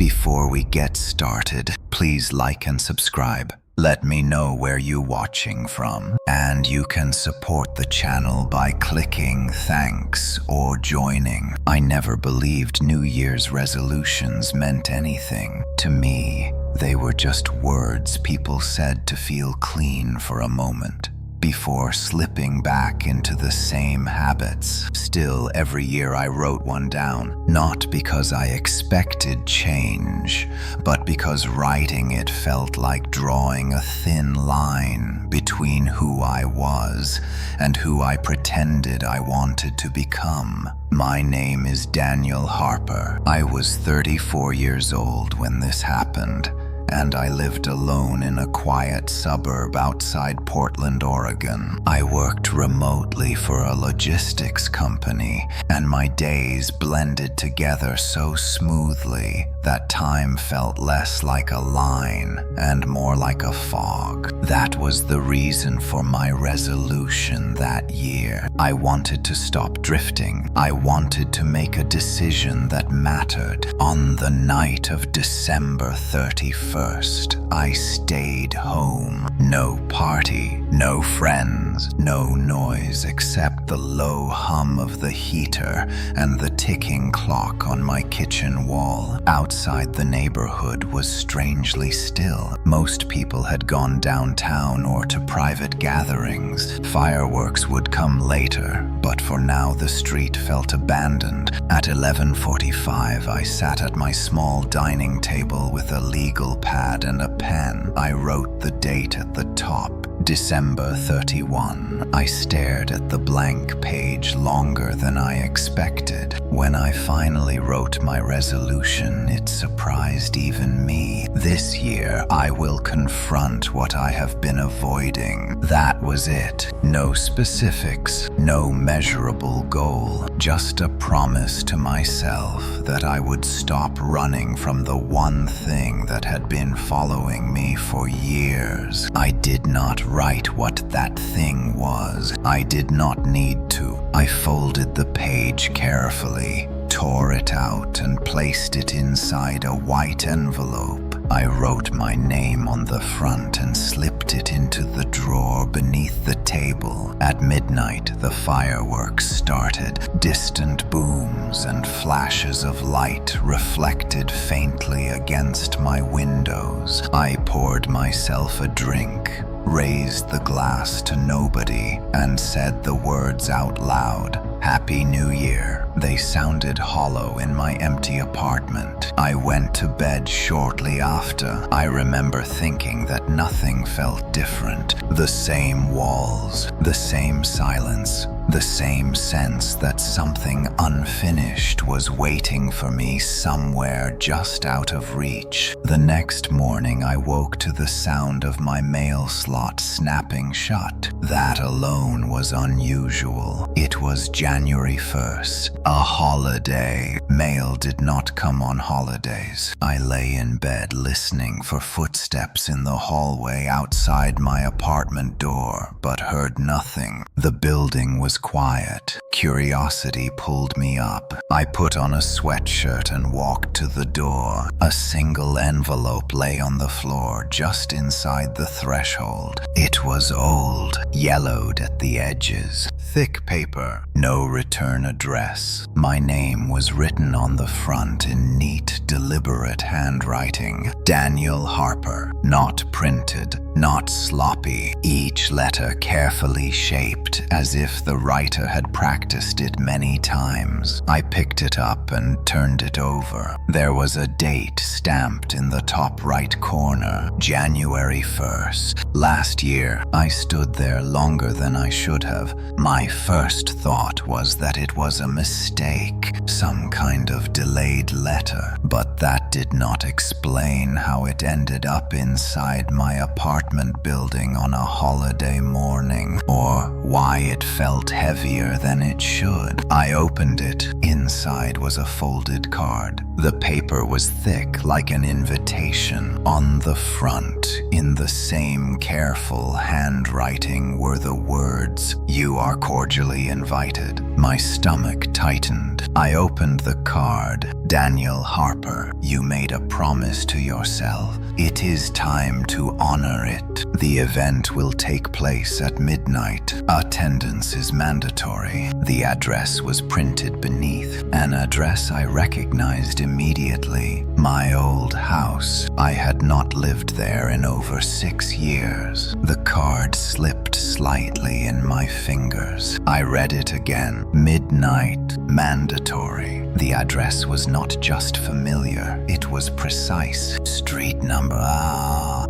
Before we get started, please like and subscribe. Let me know where you're watching from, and you can support the channel by clicking thanks or joining. I never believed New Year's resolutions meant anything. To me, they were just words people said to feel clean for a moment, before slipping back into the same habits. Still, every year I wrote one down, not because I expected change, but because writing it felt like drawing a thin line between who I was and who I pretended I wanted to become. My name is Daniel Harper. I was 34 years old when this happened, and I lived alone in a quiet suburb outside Portland, Oregon. I worked remotely for a logistics company, and my days blended together so smoothly that time felt less like a line and more like a fog. That was the reason for my resolution that year. I wanted to stop drifting. I wanted to make a decision that mattered. On the night of December 31st, I stayed home. No party, no friends, no noise except the low hum of the heater and the ticking clock on my kitchen wall. Outside, the neighborhood was strangely still. Most people had gone downtown or to private gatherings. Fireworks would come later, but for now the street felt abandoned. At 11:45, I sat at my small dining table with a legal pad and a pen. I wrote the date at the top, December 31. I stared at the blank page longer than I expected. When I finally wrote my resolution, it surprised even me. This year, I will confront what I have been avoiding. That was it. No specifics, no measurable goal, just a promise to myself that I would stop running from the one thing that had been following me for years. I did not write what that thing was. I did not need to. I folded the page carefully, tore it out, and placed it inside a white envelope. I wrote my name on the front and slipped it into the drawer beneath the table. At midnight, the fireworks started. Distant booms and flashes of light reflected faintly against my windows. I poured myself a drink, raised the glass to nobody, and said the words out loud. Happy New Year. They sounded hollow in my empty apartment. I went to bed shortly after. I remember thinking that nothing felt different. The same walls, the same silence, the same sense that something unfinished was waiting for me somewhere just out of reach. The next morning, I woke to the sound of my mail slot snapping shut. That alone was unusual. It was January 1st, a holiday. Mail did not come on holidays. I lay in bed listening for footsteps in the hallway outside my apartment door, but heard nothing. The building was quiet. Curiosity pulled me up. I put on a sweatshirt and walked to the door. A single envelope lay on the floor just inside the threshold. It was old, yellowed at the edges. Thick paper, no return address. My name was written on the front in neat, deliberate handwriting. Daniel Harper. Not printed, not sloppy. Each letter carefully shaped, as if the writer had practiced it many times. I picked it up and turned it over. There was a date stamped in the top right corner, January 1st. Last year, I stood there longer than I should have. My first thought was that it was a mistake, some kind of delayed letter, but that did not explain how it ended up inside my apartment building on a holiday morning, or why it felt heavier than it should. I opened it. Inside was a folded card. The paper was thick, like an invitation. On the front, in the same careful handwriting, were the words, "You are cordially invited." My stomach tightened. I opened the card. Daniel Harper, you made a promise to yourself. It is time to honor it. The event will take place at midnight. Attendance is mandatory. The address was printed beneath, an address I recognized immediately. My old house. I had not lived there in over 6 years. The card slipped slightly in my fingers. I read it again. Midnight, mandatory. The address was not just familiar, it was precise. Street number,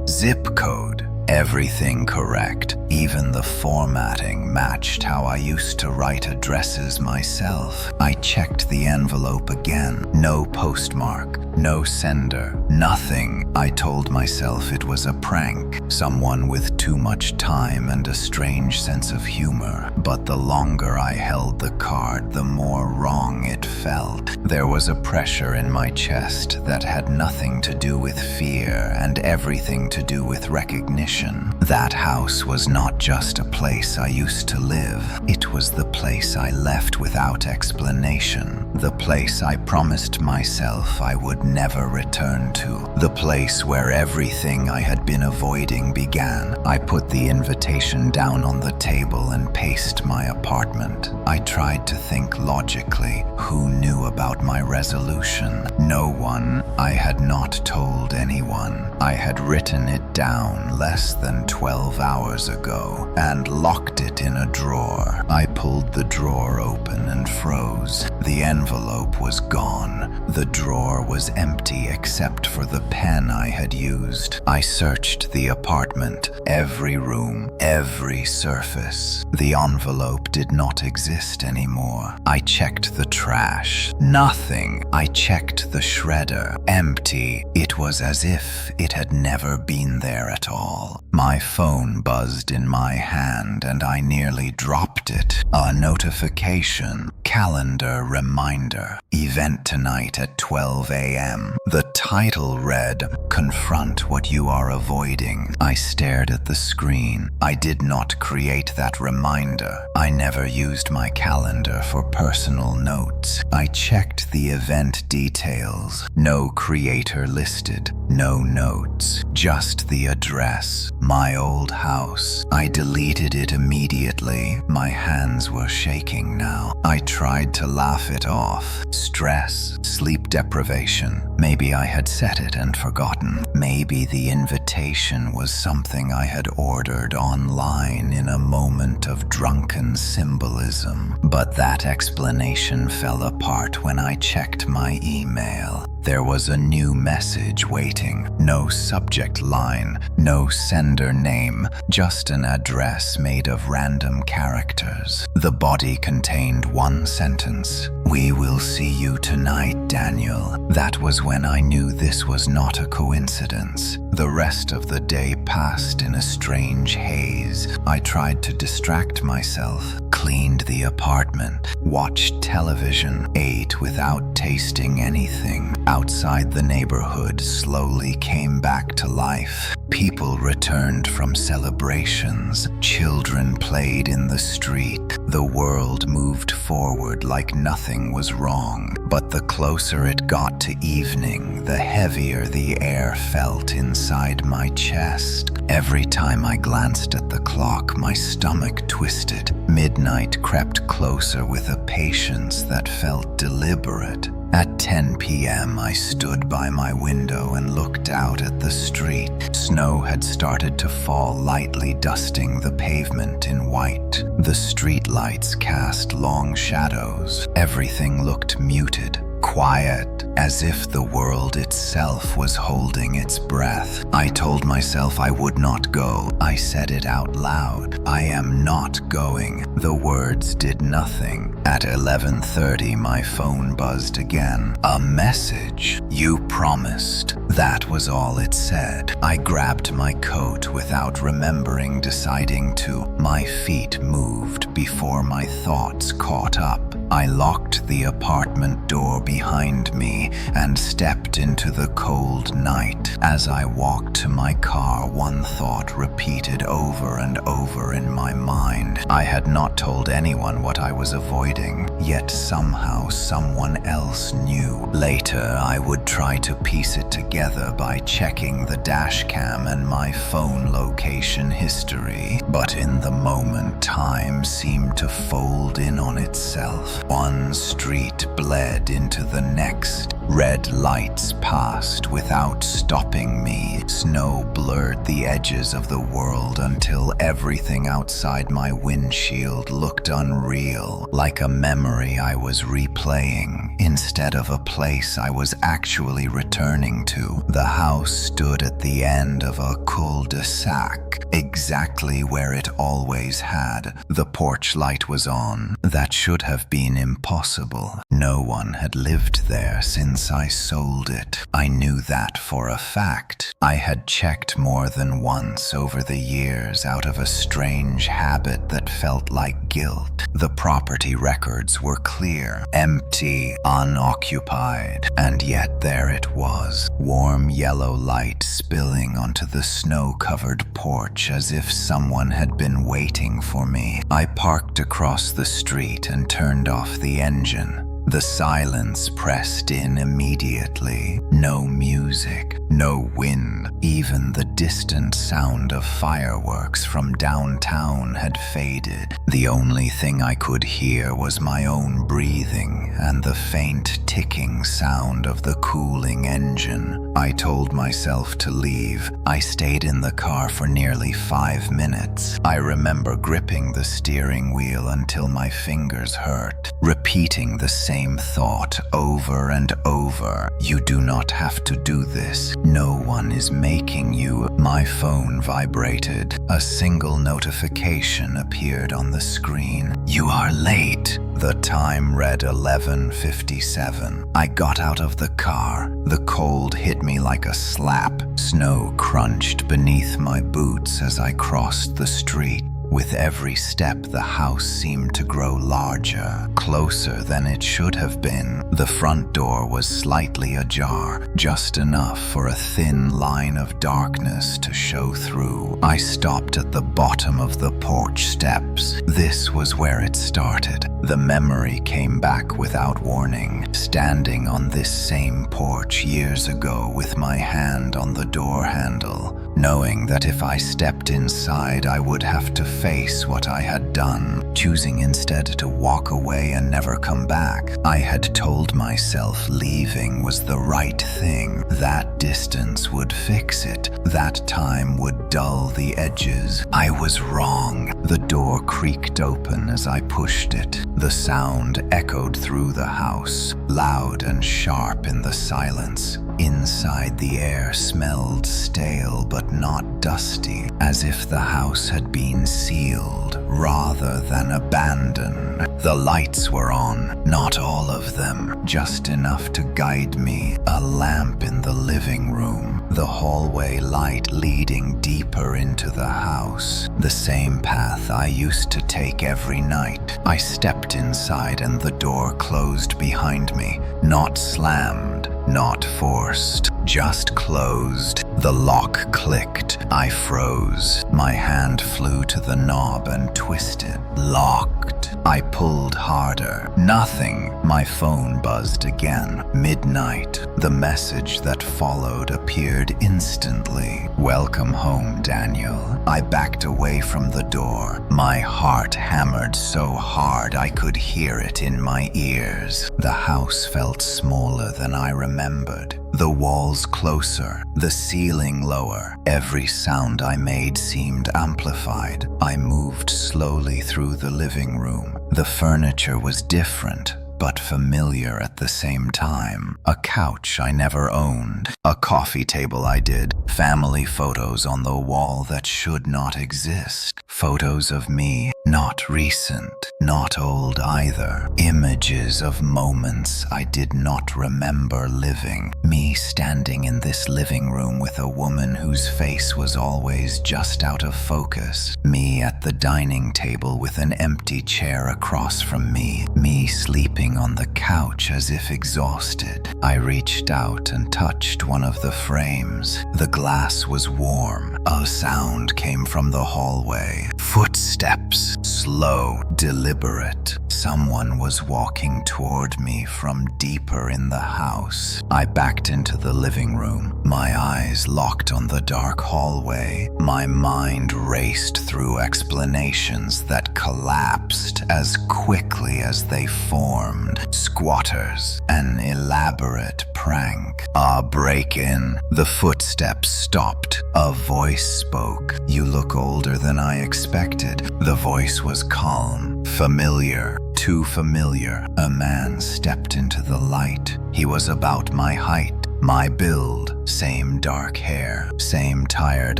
zip code. Everything correct. Even the formatting matched how I used to write addresses myself. I checked the envelope again. No postmark, no sender, nothing. I told myself it was a prank, someone with too much time and a strange sense of humor. But the longer I held the card, the more wrong it felt. There was a pressure in my chest that had nothing to do with fear and everything to do with recognition. That house was not just a place I used to live. It was the place I left without explanation. The place I promised myself I would never return to. The place where everything I had been avoiding began. I put the invitation down on the table and paced my apartment. I tried to think logically. Who knew about my resolution? No one. I had not told anyone. I had written it down less than 12 hours ago and locked it in a drawer. I pulled the drawer open and froze. The envelope was gone. The drawer was empty except for the pen I had used. I searched the apartment, every room, every surface. The envelope did not exist anymore. I checked the trash. Nothing. I checked the shredder. Empty. It was as if it had never been there at all. My phone buzzed in my hand and I nearly dropped it. A notification. Calendar reminder. Event tonight at 12 a.m. The title read, "Confront what you are avoiding." I stared at the screen. I did not create that reminder. I never used my calendar for personal notes. I checked the event details. No creator listed. No notes. Just the address. My old house. I deleted it immediately. My hands were shaking now. I tried to laugh it off. Stress, sleep deprivation. Maybe I had set it and forgotten. Maybe the invitation was something I had ordered online in a moment of drunken symbolism. But that explanation fell apart when I checked my email. There was a new message waiting. No subject line, no sender name, just an address made of random characters. The body contained one sentence. "We will see you tonight, Daniel." That was when I knew this was not a coincidence. The rest of the day passed in a strange haze. I tried to distract myself, cleaned the apartment, watched television, ate without tasting anything. Outside the neighborhood slowly came back to life. People returned from celebrations. Children played in the street. The world moved forward like nothing was wrong. But the closer it got to evening, the heavier the air felt inside my chest. Every time I glanced at the clock, my stomach twisted. Midnight crept closer with a patience that felt deliberate. At 10 p.m., I stood by my window and looked out at the street. Snow had started to fall, lightly dusting the pavement in white. The street lights cast long shadows. Everything looked muted, quiet, as if the world itself was holding its breath. I told myself I would not go. I said it out loud. I am not going. The words did nothing. At 11:30, my phone buzzed again. A message. "You promised." That was all it said. I grabbed my coat without remembering deciding to. My feet moved before my thoughts caught up. I locked the apartment door behind me and stepped into the cold night. As I walked to my car, one thought repeated over and over in my mind. I had not told anyone what I was avoiding, yet somehow someone else knew. Later, I would try to piece it together by checking the dash cam and my phone location history. But in the moment, time seemed to fold in on itself. One street bled into the next. Red lights passed without stopping me. Snow blurred the edges of the world until everything outside my windshield looked unreal, like a memory I was replaying instead of a place I was actually returning to. The house stood at the end of a cul-de-sac, exactly where it always had. The porch light was on. That should have been impossible. No one had lived there since I sold it. I knew that for a fact. I had checked more than once over the years out of a strange habit that felt like guilt. The property records were clear, empty, unoccupied, and yet there it was. Warm yellow light spilling onto the snow-covered porch as if someone had been waiting for me. I parked across the street and turned off the engine. The silence pressed in immediately. No music, no wind. Even the distant sound of fireworks from downtown had faded. The only thing I could hear was my own breathing and the faint ticking sound of the cooling engine. I told myself to leave. I stayed in the car for nearly 5 minutes. I remember gripping the steering wheel until my fingers hurt, repeating the same thought over and over. You do not have to do this. No one is making you. My phone vibrated. A single notification appeared on the screen. You are late. The time read 11:57. I got out of the car. The cold hit me like a slap. Snow crunched beneath my boots as I crossed the street. With every step, the house seemed to grow larger, closer than it should have been. The front door was slightly ajar, just enough for a thin line of darkness to show through. I stopped at the bottom of the porch steps. This was where it started. The memory came back without warning. Standing on this same porch years ago with my hand on the door handle, knowing that if I stepped inside, I would have to face what I had done, choosing instead to walk away and never come back. I had told myself leaving was the right thing. That distance would fix it. That time would dull the edges. I was wrong. The door creaked open as I pushed it. The sound echoed through the house, loud and sharp in the silence. Inside, the air smelled stale but not dusty, as if the house had been sealed rather than abandoned. The lights were on, not all of them, just enough to guide me. A lamp in the living room, the hallway light leading deeper into the house, the same path I used to take every night. I stepped inside and the door closed behind me, not slammed, not forced, just closed. The lock clicked. I froze. My hand flew to the knob and twisted. Locked. I pulled harder. Nothing. My phone buzzed again. Midnight. The message that followed appeared instantly. Welcome home, Daniel. I backed away from the door. My heart hammered so hard I could hear it in my ears. The house felt smaller than I remembered. The walls closer, the ceiling lower. Every sound I made seemed amplified. I moved slowly through the living room. The furniture was different, but familiar at the same time. A couch I never owned, A coffee table I did. Family photos on the wall that should not exist. Photos of me, not recent, not old either. Images of moments I did not remember living. Me standing in this living room with a woman whose face was always just out of focus. Me at the dining table with an empty chair across from me. Me sleeping on the couch as if exhausted. I reached out and touched one of the frames. The glass was warm. A sound came from the hallway. Footsteps, slow, deliberate. Someone was walking toward me from deeper in the house. I backed into the living room, my eyes locked on the dark hallway. My mind raced through explanations that collapsed as quickly as they formed. Squatters, an elaborate prank, a break-in. The footsteps stopped. A voice spoke. "You look older than I expected." The voice was calm, familiar, too familiar. A man stepped into the light. He was about my height, my build, same dark hair, same tired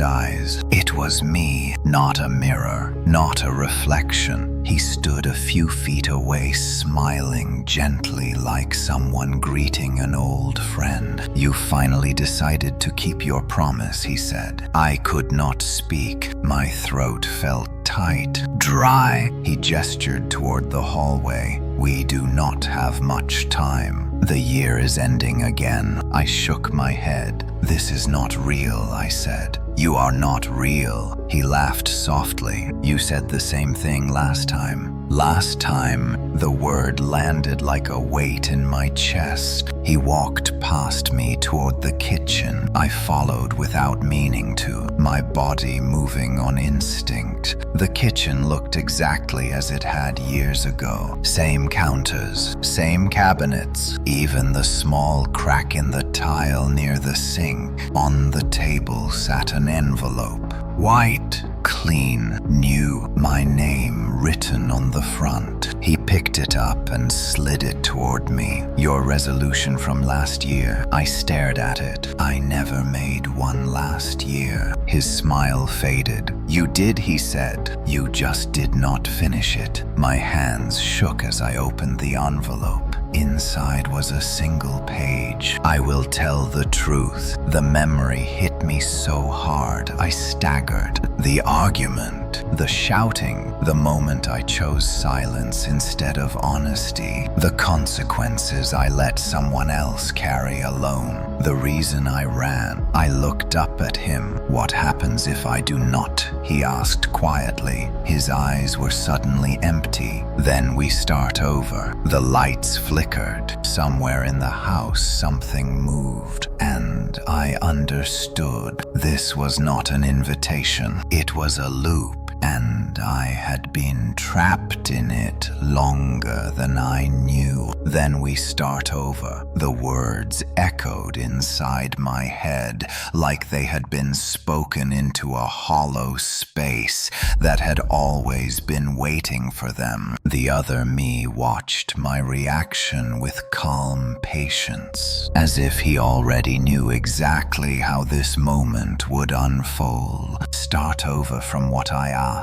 eyes. It was me, not a mirror, not a reflection. He stood a few feet away, smiling gently like someone greeting an old friend. "You finally decided to keep your promise," he said. I could not speak. My throat felt tight, dry. He gestured toward the hallway. "We do not have much time. The year is ending again." I shook my head. "This is not real," I said. "You are not real." He laughed softly. "You said the same thing last time." Last time, the word landed like a weight in my chest. He walked past me toward the kitchen. I followed without meaning to, my body moving on instinct. The kitchen looked exactly as it had years ago. Same counters, same cabinets, even the small crack in the tile near the sink. On the table sat an envelope. White, clean, new, my name written on the front. He picked it up and slid it toward me. "Your resolution from last year." I stared at it. "I never made one last year." His smile faded. "You did," he said. "You just did not finish it." My hands shook as I opened the envelope. Inside was a single page. "I will tell the truth." The memory hit me so hard I staggered. The argument, the shouting, the moment I chose silence instead of honesty, the consequences I let someone else carry alone, the reason I ran. I looked up at him. "What happens if I do not?" he asked quietly. His eyes were suddenly empty. "Then we start over." The lights flickered. Somewhere in the house something moved, and I understood. This was not an invitation. It was a loop. And I had been trapped in it longer than I knew. "Then we start over." The words echoed inside my head like they had been spoken into a hollow space that had always been waiting for them. The other me watched my reaction with calm patience, as if he already knew exactly how this moment would unfold. "Start over from what I asked."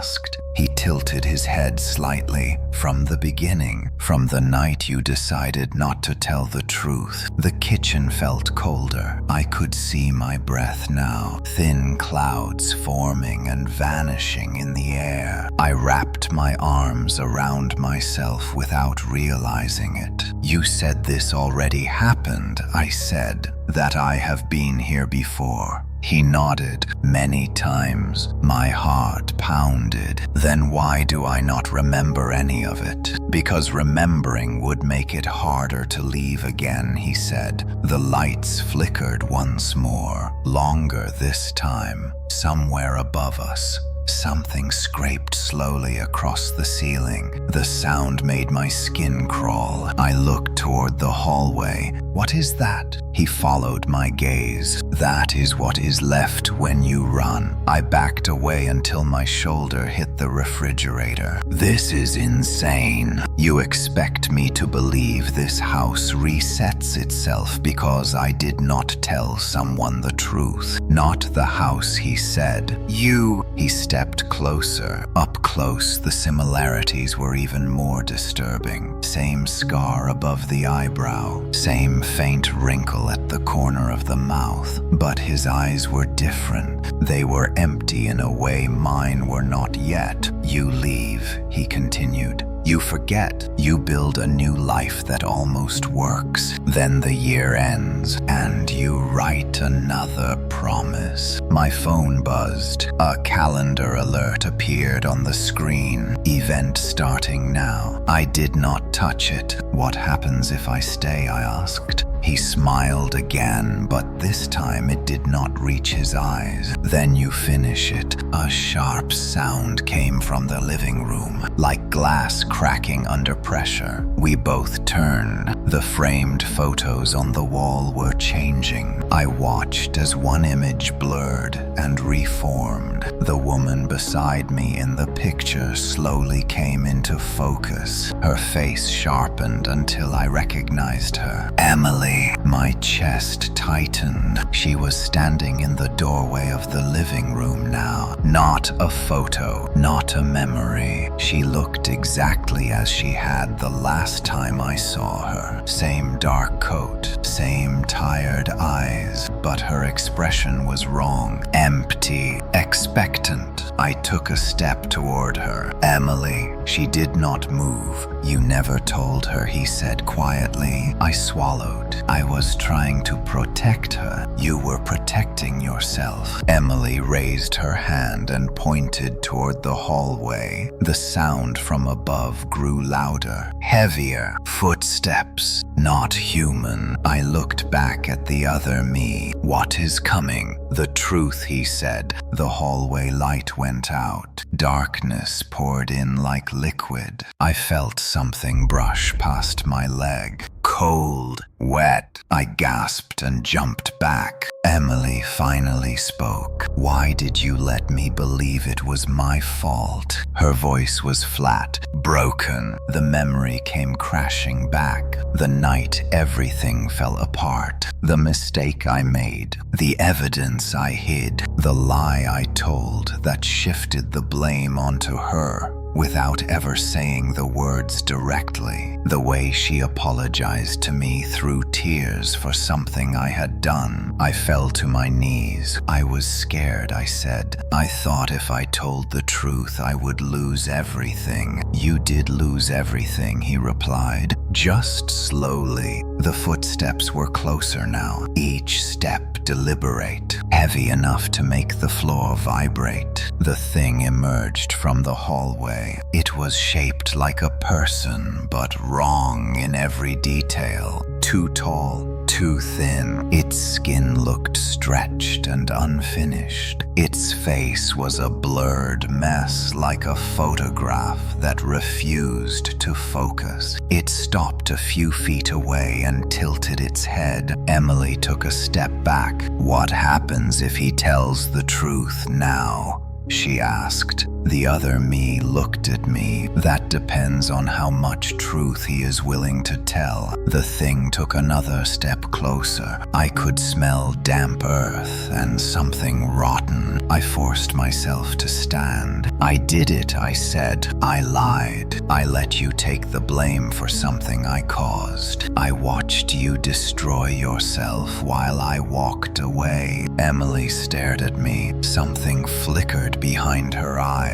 He tilted his head slightly. "From the beginning, from the night you decided not to tell the truth." The kitchen felt colder. I could see my breath now, thin clouds forming and vanishing in the air. I wrapped my arms around myself without realizing it. "You said this already happened," I said, "that I have been here before." He nodded. "Many times." My heart pounded. "Then why do I not remember any of it?" "Because remembering would make it harder to leave again," he said. The lights flickered once more, longer this time. Somewhere above us, Something scraped slowly across the ceiling. The sound made my skin crawl. I looked toward the hallway. "What is that?" He followed my gaze. "That is what is left when you run." I backed away until my shoulder hit the refrigerator. "This is insane. You expect me to believe this house resets itself because I did not tell someone the truth." "Not the house," he said. "You." He stepped closer. Up close, the similarities were even more disturbing. Same scar above the eyebrow, same faint wrinkle at the corner of the mouth. But his eyes were different. They were empty in a way mine were not yet. "You leave," he continued. "You forget. You build a new life that almost works. Then the year ends, and you write another promise." My phone buzzed. A calendar alert appeared on the screen. "Event starting now." I did not touch it. "What happens if I stay?" I asked. He smiled again, but this time it did not reach his eyes. "Then you finish it." A sharp sound came from the living room, like glass cracking under pressure. We both turned. The framed photos on the wall were changing. I watched as one image blurred and reformed. The woman beside me in the picture slowly came into focus. Her face sharpened until I recognized her. "Emily." My chest tightened. She was standing in the doorway of the living room now. Not a photo, not a memory. She looked exactly as she had the last time I saw her. Same dark coat, same tired eyes, but her expression was wrong. Empty, expectant. I took a step toward her. "Emily." She did not move. "You never told her," he said quietly. I swallowed. I was trying to protect her. "You were protecting yourself." Emily raised her hand and pointed toward the hallway. The sound from above grew louder, heavier. Footsteps, not human. I looked back at the other me. "What is coming?" "The truth," he said. The hallway light went out. Darkness poured in like liquid. I felt something brush past my leg. Cold, wet. I gasped and jumped back. Emily finally spoke. "Why did you let me believe it was my fault?" Her voice was flat, broken. The memory came crashing back. The night everything fell apart. The mistake I made. The evidence I hid. The lie I told that shifted the blame onto her. Without ever saying the words directly. The way she apologized to me through tears for something I had done. I fell to my knees. "I was scared," I said. "I thought if I told the truth I would lose everything." "You did lose everything," he replied. "Just slowly." The footsteps were closer now, each step deliberate, heavy enough to make the floor vibrate. The thing emerged from the hallway. It was shaped like a person, but wrong in every detail. Too tall, too thin. Its skin looked stretched and unfinished. Its face was a blurred mess, like a photograph that refused to focus. It stopped a few feet away and tilted its head. Emily took a step back. "What happens if he tells the truth now?" she asked. The other me looked at me. "That depends on how much truth he is willing to tell." The thing took another step closer. I could smell damp earth and something rotten. I forced myself to stand. "I did it," I said. "I lied. I let you take the blame for something I caused. I watched you destroy yourself while I walked away." Emily stared at me. Something flickered behind her eyes.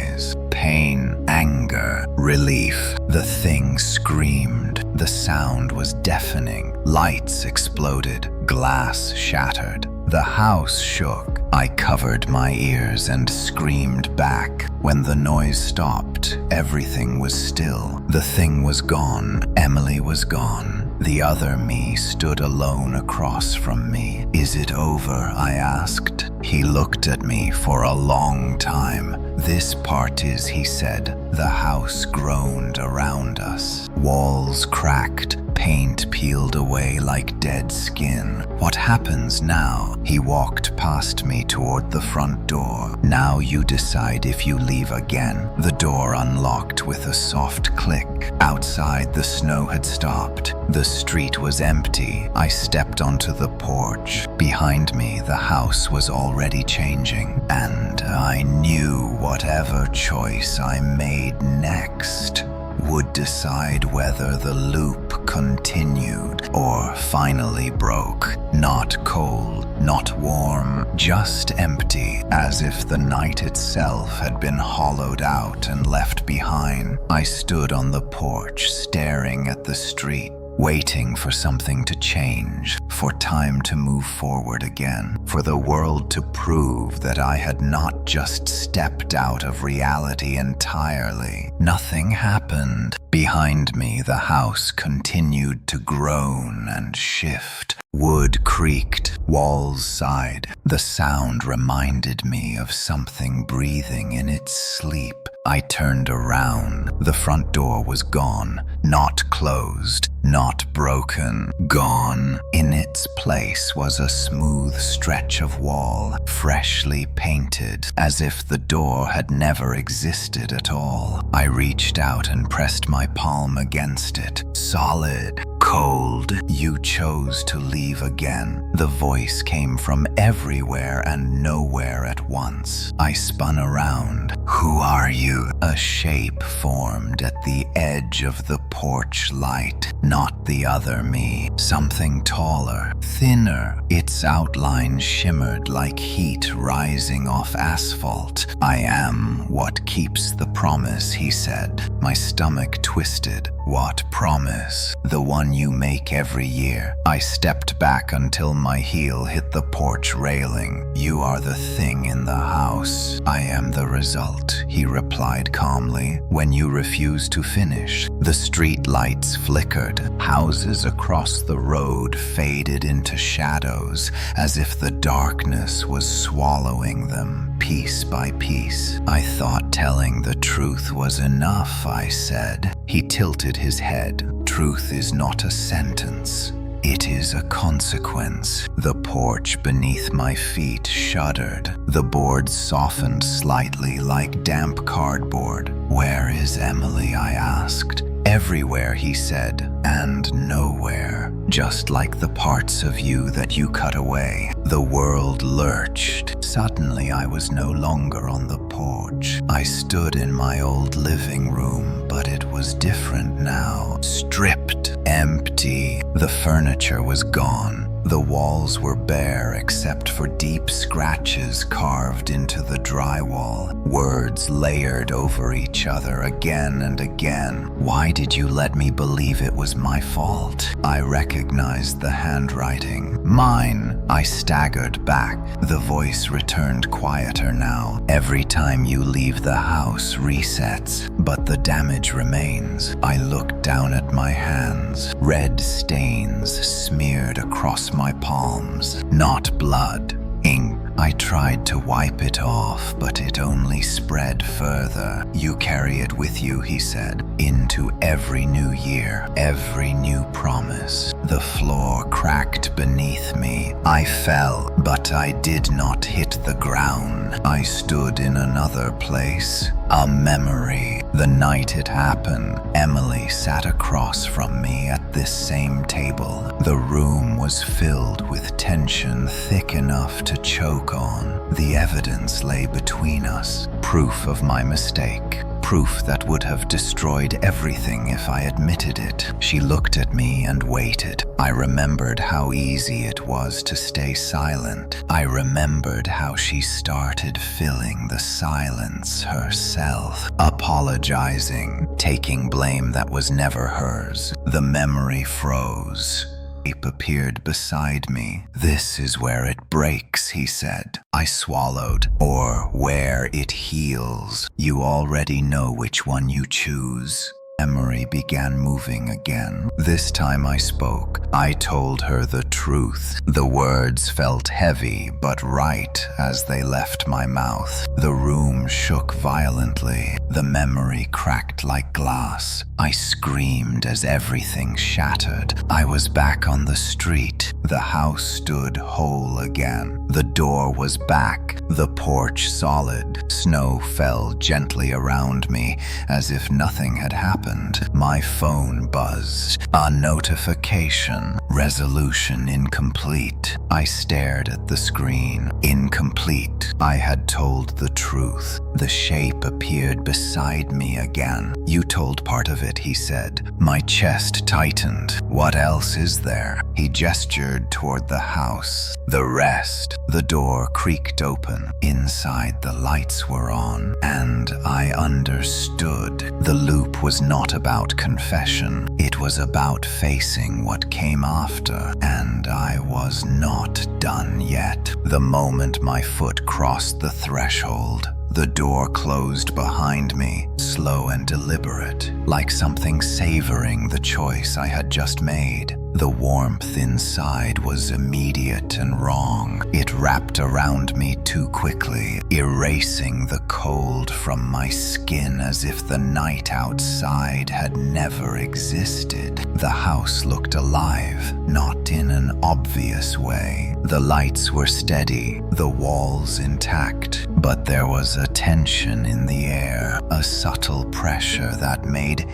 Pain, anger, relief. The thing screamed. The sound was deafening. Lights exploded. Glass shattered. The house shook. I covered my ears and screamed back. When the noise stopped, everything was still. The thing was gone. Emily was gone. The other me stood alone across from me. "Is it over?" I asked. He looked at me for a long time. This part is, he said. The house groaned around us. Walls cracked, paint peeled away like dead skin. What happens now? He walked past me toward the front door. Now you decide if you leave again. The door unlocked with a soft click. Outside, the snow had stopped. The street was empty. I stepped onto the porch. Behind me, the house was already changing. And I knew whatever choice I made next would decide whether the loop continued or finally broke. Not cold, not warm, just empty, as if the night itself had been hollowed out and left behind. I stood on the porch, staring at the street, waiting for something to change, for time to move forward again, for the world to prove that I had not just stepped out of reality entirely. Nothing happened. Behind me, the house continued to groan and shift. Wood creaked, walls sighed. The sound reminded me of something breathing in its sleep. I turned around. The front door was gone, not closed, not broken, gone. In its place was a smooth stretch of wall, freshly painted, as if the door had never existed at all. I reached out and pressed my palm against it. Solid, cold. You chose to leave again. The voice came from everywhere and nowhere at once. I spun around. Who are you? A shape formed at the edge of the porch light. Not the other me. Something taller, thinner. Its outline shimmered like heat rising off asphalt. I am what keeps the promise, he said. My stomach twisted. What promise? The one you make every year. I stepped back until my heel hit the porch railing. You are the thing in the house. I am the result, he replied calmly. When you refuse to finish, the street lights flickered. Houses across the road faded into shadows, as if the darkness was swallowing them, piece by piece. I thought telling the truth was enough, I said. He tilted his head. Truth is not a sentence. It is a consequence. The porch beneath my feet shuddered. The boards softened slightly like damp cardboard. Where is Emily? I asked. Everywhere, he said, and nowhere. Just like the parts of you that you cut away. The world lurched. Suddenly, I was no longer on the porch. I stood in my old living room, but it was different now. Stripped, empty. The furniture was gone. The walls were bare except for deep scratches carved into the drywall. Words layered over each other again and again. Why did you let me believe it was my fault? I recognized the handwriting. Mine. I staggered back. The voice returned quieter now. Every time you leave the house resets, but the damage remains. I looked down at my hands. Red stains smeared across my palms. Not blood. Ink. I tried to wipe it off, but it only spread further. You carry it with you, he said, into every new year, every new promise. The floor cracked beneath me. I fell, but I did not hit the ground. I stood in another place. A memory. The night it happened, Emily sat across from me at this same table. The room was filled with tension thick enough to choke on. The evidence lay between us. Proof of my mistake. Proof that would have destroyed everything if I admitted it. She looked at me and waited. I remembered how easy it was to stay silent. I remembered how she started filling the silence herself, apologizing, taking blame that was never hers. The memory froze. Shape appeared beside me. This is where it breaks, he said. I swallowed. Or where it heals. You already know which one you choose. Memory began moving again. This time I spoke. I told her the truth. The words felt heavy but right as they left my mouth. The room shook violently. The memory cracked like glass. I screamed as everything shattered. I was back on the street. The house stood whole again. The door was back. The porch solid. Snow fell gently around me as if nothing had happened. My phone buzzed. A notification. Resolution incomplete. I stared at the screen. Incomplete. I had told the truth. The shape appeared beside me again. You told part of it, he said. My chest tightened. What else is there? He gestured toward the house. The rest. The door creaked open. Inside the lights were on, and I understood. The loop was not about confession. It was about facing what came after, and I was not done yet. The moment my foot crossed the threshold, the door closed behind me, slow and deliberate, like something savoring the choice I had just made. The warmth inside was immediate and wrong. It wrapped around me too quickly, erasing the cold from my skin as if the night outside had never existed. The house looked alive, not in an obvious way. The lights were steady, the walls intact, but there was a tension in the air, a subtle pressure that made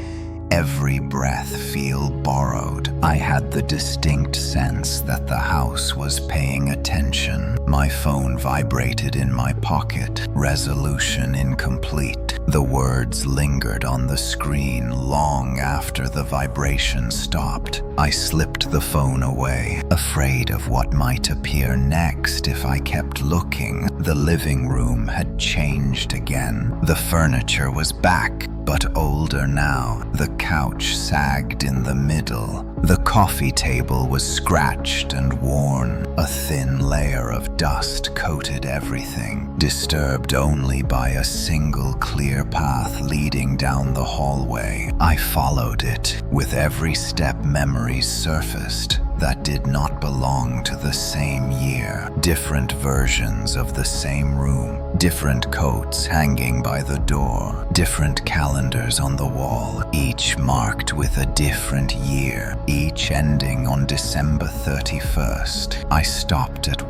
every breath feel borrowed. I had the distinct sense that the house was paying attention. My phone vibrated in my pocket. Resolution incomplete. The words lingered on the screen long after the vibration stopped. I slipped the phone away, afraid of what might appear next if I kept looking. The living room had changed again. The furniture was back, but older now. The couch sagged in the middle. The coffee table was scratched and worn. A thin layer of dust coated everything, disturbed only by a single clear path leading down the hallway. I followed it. With every step, memories surfaced that did not belong to the same year. Different versions of the same room. Different coats hanging by the door. Different calendars on the wall, each marked with a different year, each ending on December 31st. I stopped at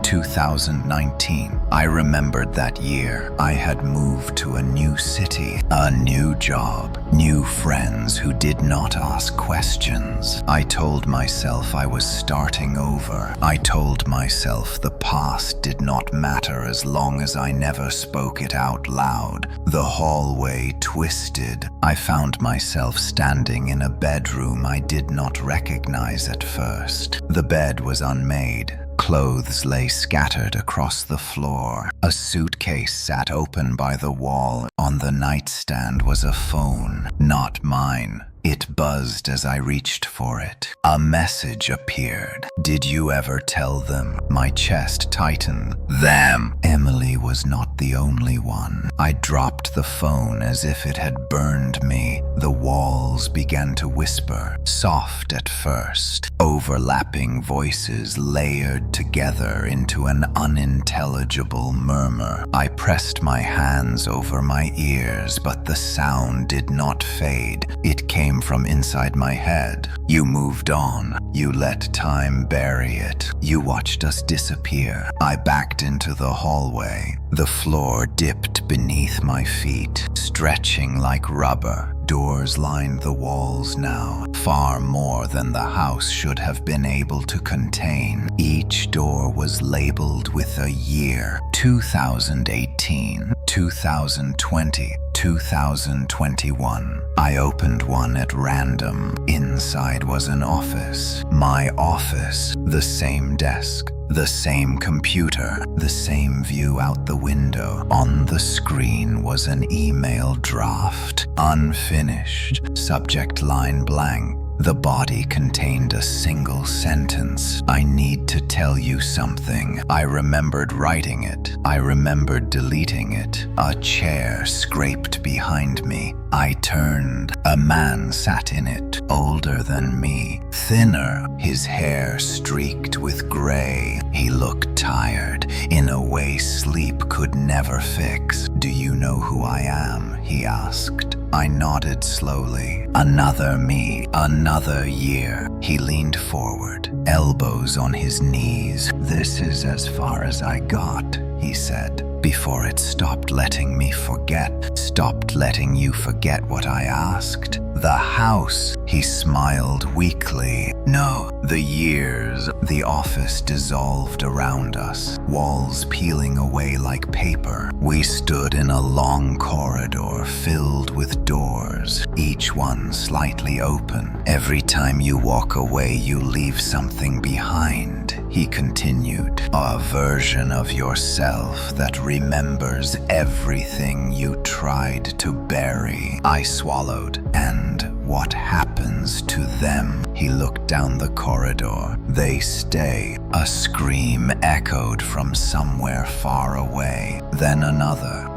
2019. I remembered that year. I had moved to a new city, a new job, new friends who did not ask questions. I told myself I was starting over. I told myself the past did not matter as long as I never spoke it out loud. The hallway twisted. I found myself standing in a bedroom I did not recognize at first. The bed was unmade. Clothes lay scattered across the floor. A suitcase sat open by the wall. On the nightstand was a phone, not mine. It buzzed as I reached for it. A message appeared. Did you ever tell them? My chest tightened. Them! Emily was not the only one. I dropped the phone as if it had burned me. The walls began to whisper, soft at first. Overlapping voices layered together into an unintelligible murmur. I pressed my hands over my ears, but the sound did not fade. It came from inside my head. You moved on. You let time bury it. You watched us disappear. I backed into the hallway. The floor dipped beneath my feet, stretching like rubber. Doors lined the walls now, far more than the house should have been able to contain. Each door was labeled with a year: 2018, 2020, 2021. I opened one at random. Inside was an office. My office. The same desk. The same computer, the same view out the window. On the screen was an email draft, unfinished, subject line blank. The body contained a single sentence. I need to tell you something. I remembered writing it. I remembered deleting it. A chair scraped behind me. I turned. A man sat in it, older than me, thinner, his hair streaked with gray. He looked tired, in a way sleep could never fix. Do you know who I am? He asked. I nodded slowly. Another me, another year. He leaned forward, elbows on his knees. This is as far as I got, he said, before it stopped letting me forget, stopped letting you forget what I asked. The house, he smiled weakly. No, the years. The office dissolved around us, walls peeling away like paper. We stood in a long corridor filled with doors, each one slightly open. Every time you walk away, you leave something behind, he continued. A version of yourself that remembers everything you tried to bury. I swallowed. And what happens to them? He looked down the corridor. They stay. A scream echoed from somewhere far away. Then another,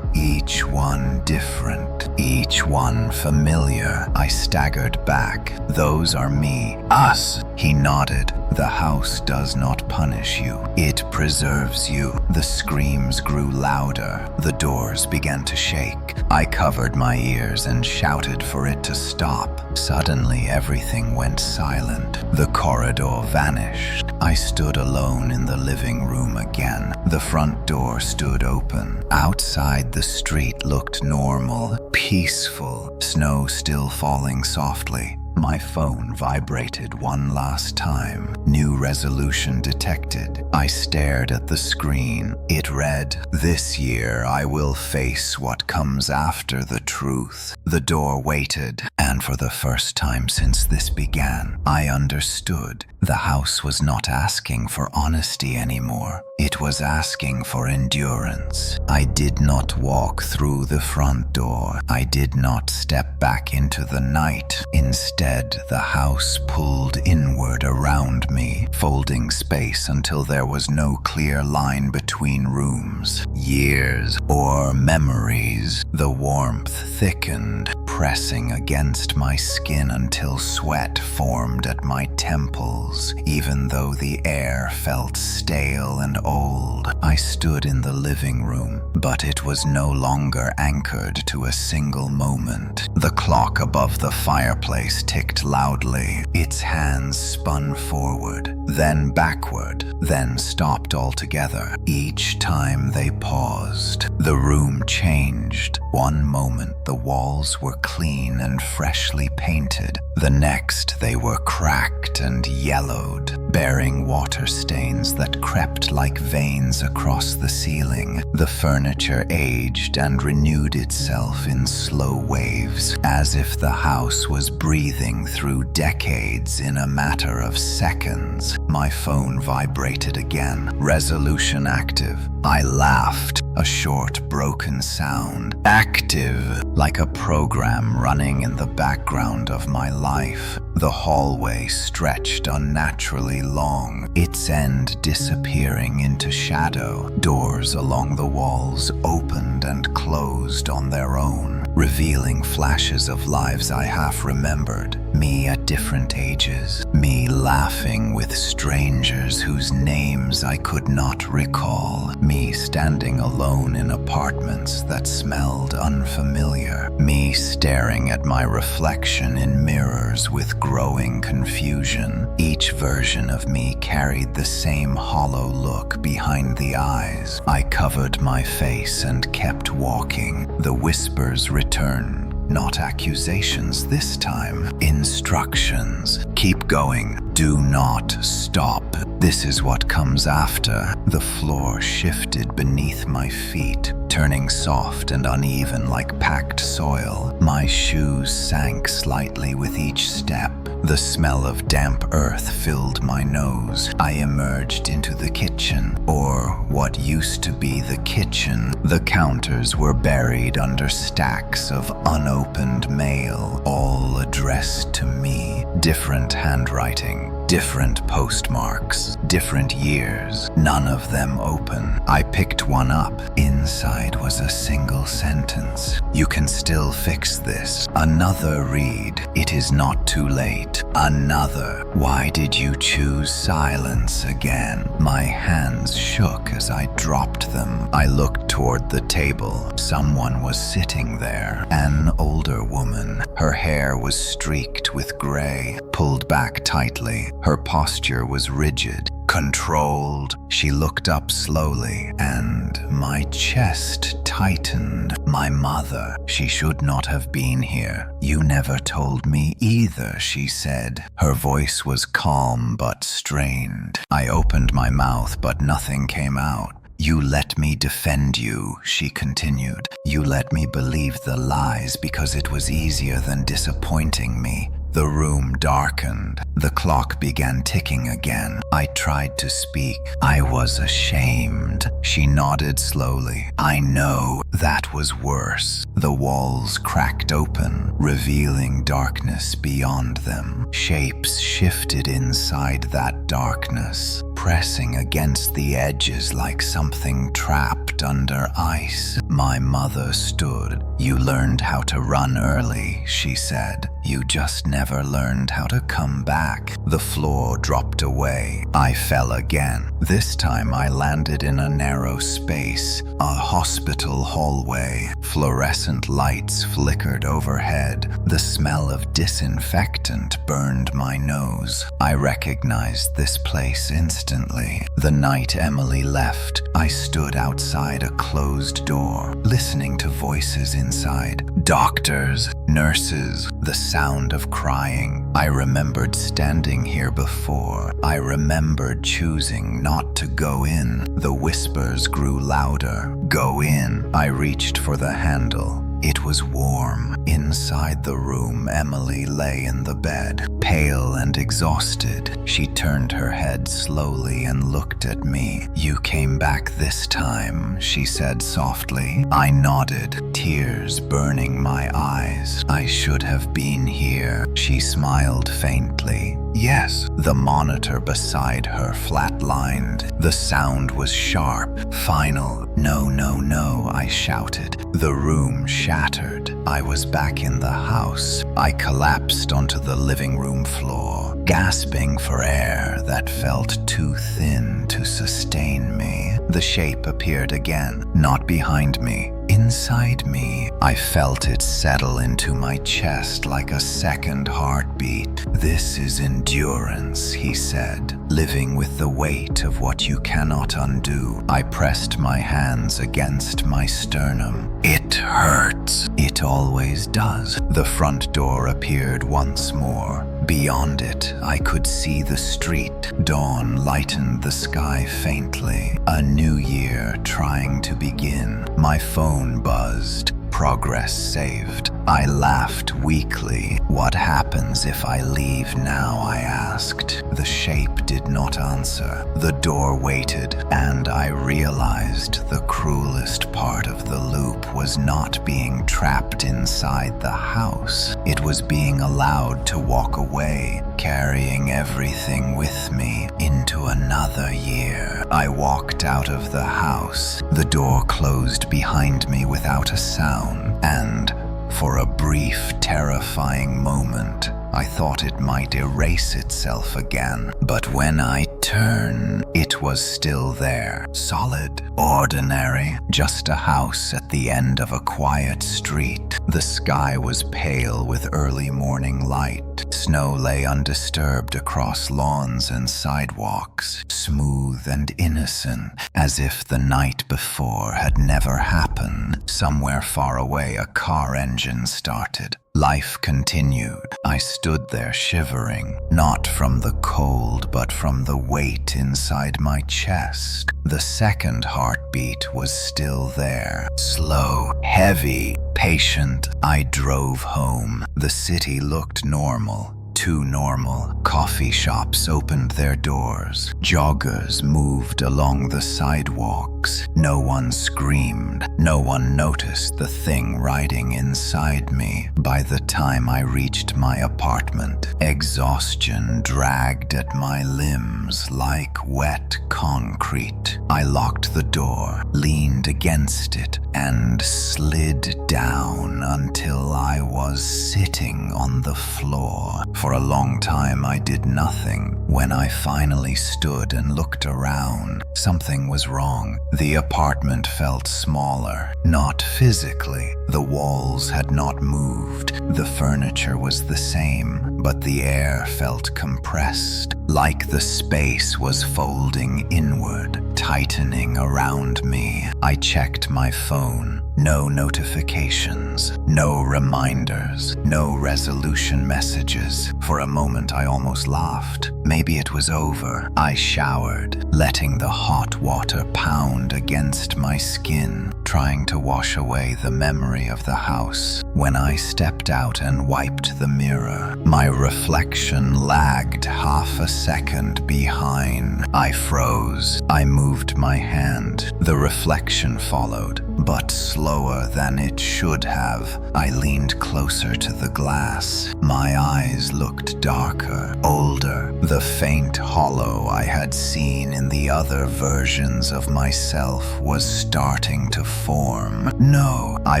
each one different, each one familiar. I staggered back. Those are me. Us, he nodded. The house does not punish you. It preserves you. The screams grew louder. The doors began to shake. I covered my ears and shouted for it to stop. Suddenly, everything went silent. The corridor vanished. I stood alone in the living room again. The front door stood open. Outside, the street looked normal, peaceful, snow still falling softly. My phone vibrated one last time. New resolution detected. I stared at the screen. It read, "This year I will face what comes after the truth." The door waited, and for the first time since this began, I understood. The house was not asking for honesty anymore. It was asking for endurance. I did not walk through the front door. I did not step back into the night. Instead, the house pulled inward around me, folding space until there was no clear line between rooms. Years or memories. The warmth thickened, pressing against my skin until sweat formed at my temples, even though the air felt stale and old. I stood in the living room, but it was no longer anchored to a single moment. The clock above the fireplace ticked loudly. Its hands spun forward, then backward, then stopped altogether. Each time they paused, the room changed. One moment the walls were clean and freshly painted. The next they were cracked and yellowed, bearing water stains that crept like veins across the ceiling. The furniture aged and renewed itself in slow waves, as if the house was breathing through decades in a matter of seconds. My phone vibrated again. Resolution active. I laughed, a short, broken sound. Active, like a program running in the background of my life. The hallway stretched unnaturally long, its end disappearing into shadow. Doors along the walls opened and closed on their own, revealing flashes of lives I half remembered. Me at different ages, me laughing with strangers whose names I could not recall, me standing alone in apartments that smelled unfamiliar, me staring at my reflection in mirrors with growing confusion. Each version of me carried the same hollow look behind the eyes. I covered my face and kept walking. The whispers returned. Not accusations this time. Instructions. Keep going. Do not stop. This is what comes after. The floor shifted beneath my feet, turning soft and uneven like packed soil. My shoes sank slightly with each step. The smell of damp earth filled my nose. I emerged into the kitchen, or what used to be the kitchen. The counters were buried under stacks of unopened mail, all addressed to me. Different handwriting, different postmarks, different years, none of them open. I picked one up. Inside was a single sentence. "You can still fix this." Another read. "It is not too late." Another. "Why did you choose silence again?" My hands shook as I dropped them. I looked toward the table. Someone was sitting there, an older woman. Her hair was streaked with gray, pulled back tightly. Her posture was rigid, controlled. She looked up slowly, and my chest tightened. "My mother. She should not have been here." "You never told me either," she said. Her voice was calm but strained. I opened my mouth, but nothing came out. "You let me defend you," she continued. "You let me believe the lies because it was easier than disappointing me." The room darkened. The clock began ticking again. I tried to speak. "I was ashamed." She nodded slowly. "I know. That was worse." The walls cracked open, revealing darkness beyond them. Shapes shifted inside that darkness, pressing against the edges like something trapped under ice. My mother stood. "You learned how to run early," she said. "You just never learned how to come back." The floor dropped away. I fell again. This time I landed in a narrow space, a hospital hallway. Fluorescent lights flickered overhead. The smell of disinfectant burned my nose. I recognized this place instantly. The night Emily left, I stood outside a closed door, listening to voices inside. Doctors, nurses, the sound of crying. I remembered standing here before. I remembered choosing not to go in. The whispers grew louder. "Go in." I reached for the handle. It was warm. Inside the room, Emily lay in the bed, pale and exhausted. She turned her head slowly and looked at me. "You came back this time," she said softly. I nodded, tears burning my eyes. "I should have been here." She smiled faintly. "Yes." The monitor beside her flatlined. The sound was sharp, final. "No, no, no," I shouted. The room shattered. I was back in the house. I collapsed onto the living room floor, gasping for air that felt too thin to sustain me. The shape appeared again, not behind me, inside me. I felt it settle into my chest like a second heartbeat. "This is endurance," he said, "living with the weight of what you cannot undo." I pressed my hands against my sternum. "It hurts." "It always does." The front door appeared once more. Beyond it, I could see the street. Dawn lightened the sky faintly. A new year trying to begin. My phone buzzed. Progress saved. I laughed weakly. "What happens if I leave now?" I asked. The shape did not answer. The door waited, and I realized the cruelest part of the loop was not being trapped inside the house. It was being allowed to walk away, carrying everything with me into another year. I walked out of the house. The door closed behind me without a sound, and for a brief, terrifying moment, I thought it might erase itself again. But when I turned, it was still there, solid, ordinary, just a house at the end of a quiet street. The sky was pale with early morning light. Snow lay undisturbed across lawns and sidewalks, smooth and innocent, as if the night before had never happened. Somewhere far away, a car engine started. Life continued. I stood there shivering, not from the cold, but from the weight inside my chest. The second heartbeat was still there, slow, heavy, patient. I drove home. The city looked normal. too normal. Coffee shops opened their doors. Joggers moved along the sidewalks. No one screamed. No one noticed the thing riding inside me. By the time I reached my apartment, exhaustion dragged at my limbs like wet concrete. I locked the door, leaned against it, and slid down until I was sitting on the floor. For a long time I did nothing. When I finally stood and looked around, something was wrong. The apartment felt smaller, not physically. The walls had not moved. The furniture was the same, but the air felt compressed, like the space was folding inward, tightening around me. I checked my phone. No notifications, no reminders, no resolution messages. For a moment I almost laughed. Maybe it was over. I showered, letting the hot water pound against my skin, trying to wash away the memory of the house. When I stepped out and wiped the mirror, my reflection lagged half a second behind. I froze. I moved my hand. The reflection followed, but slower than it should have. I leaned closer to the glass. My eyes looked darker, older. The faint hollow I had seen in the other versions of myself was starting to form. No, I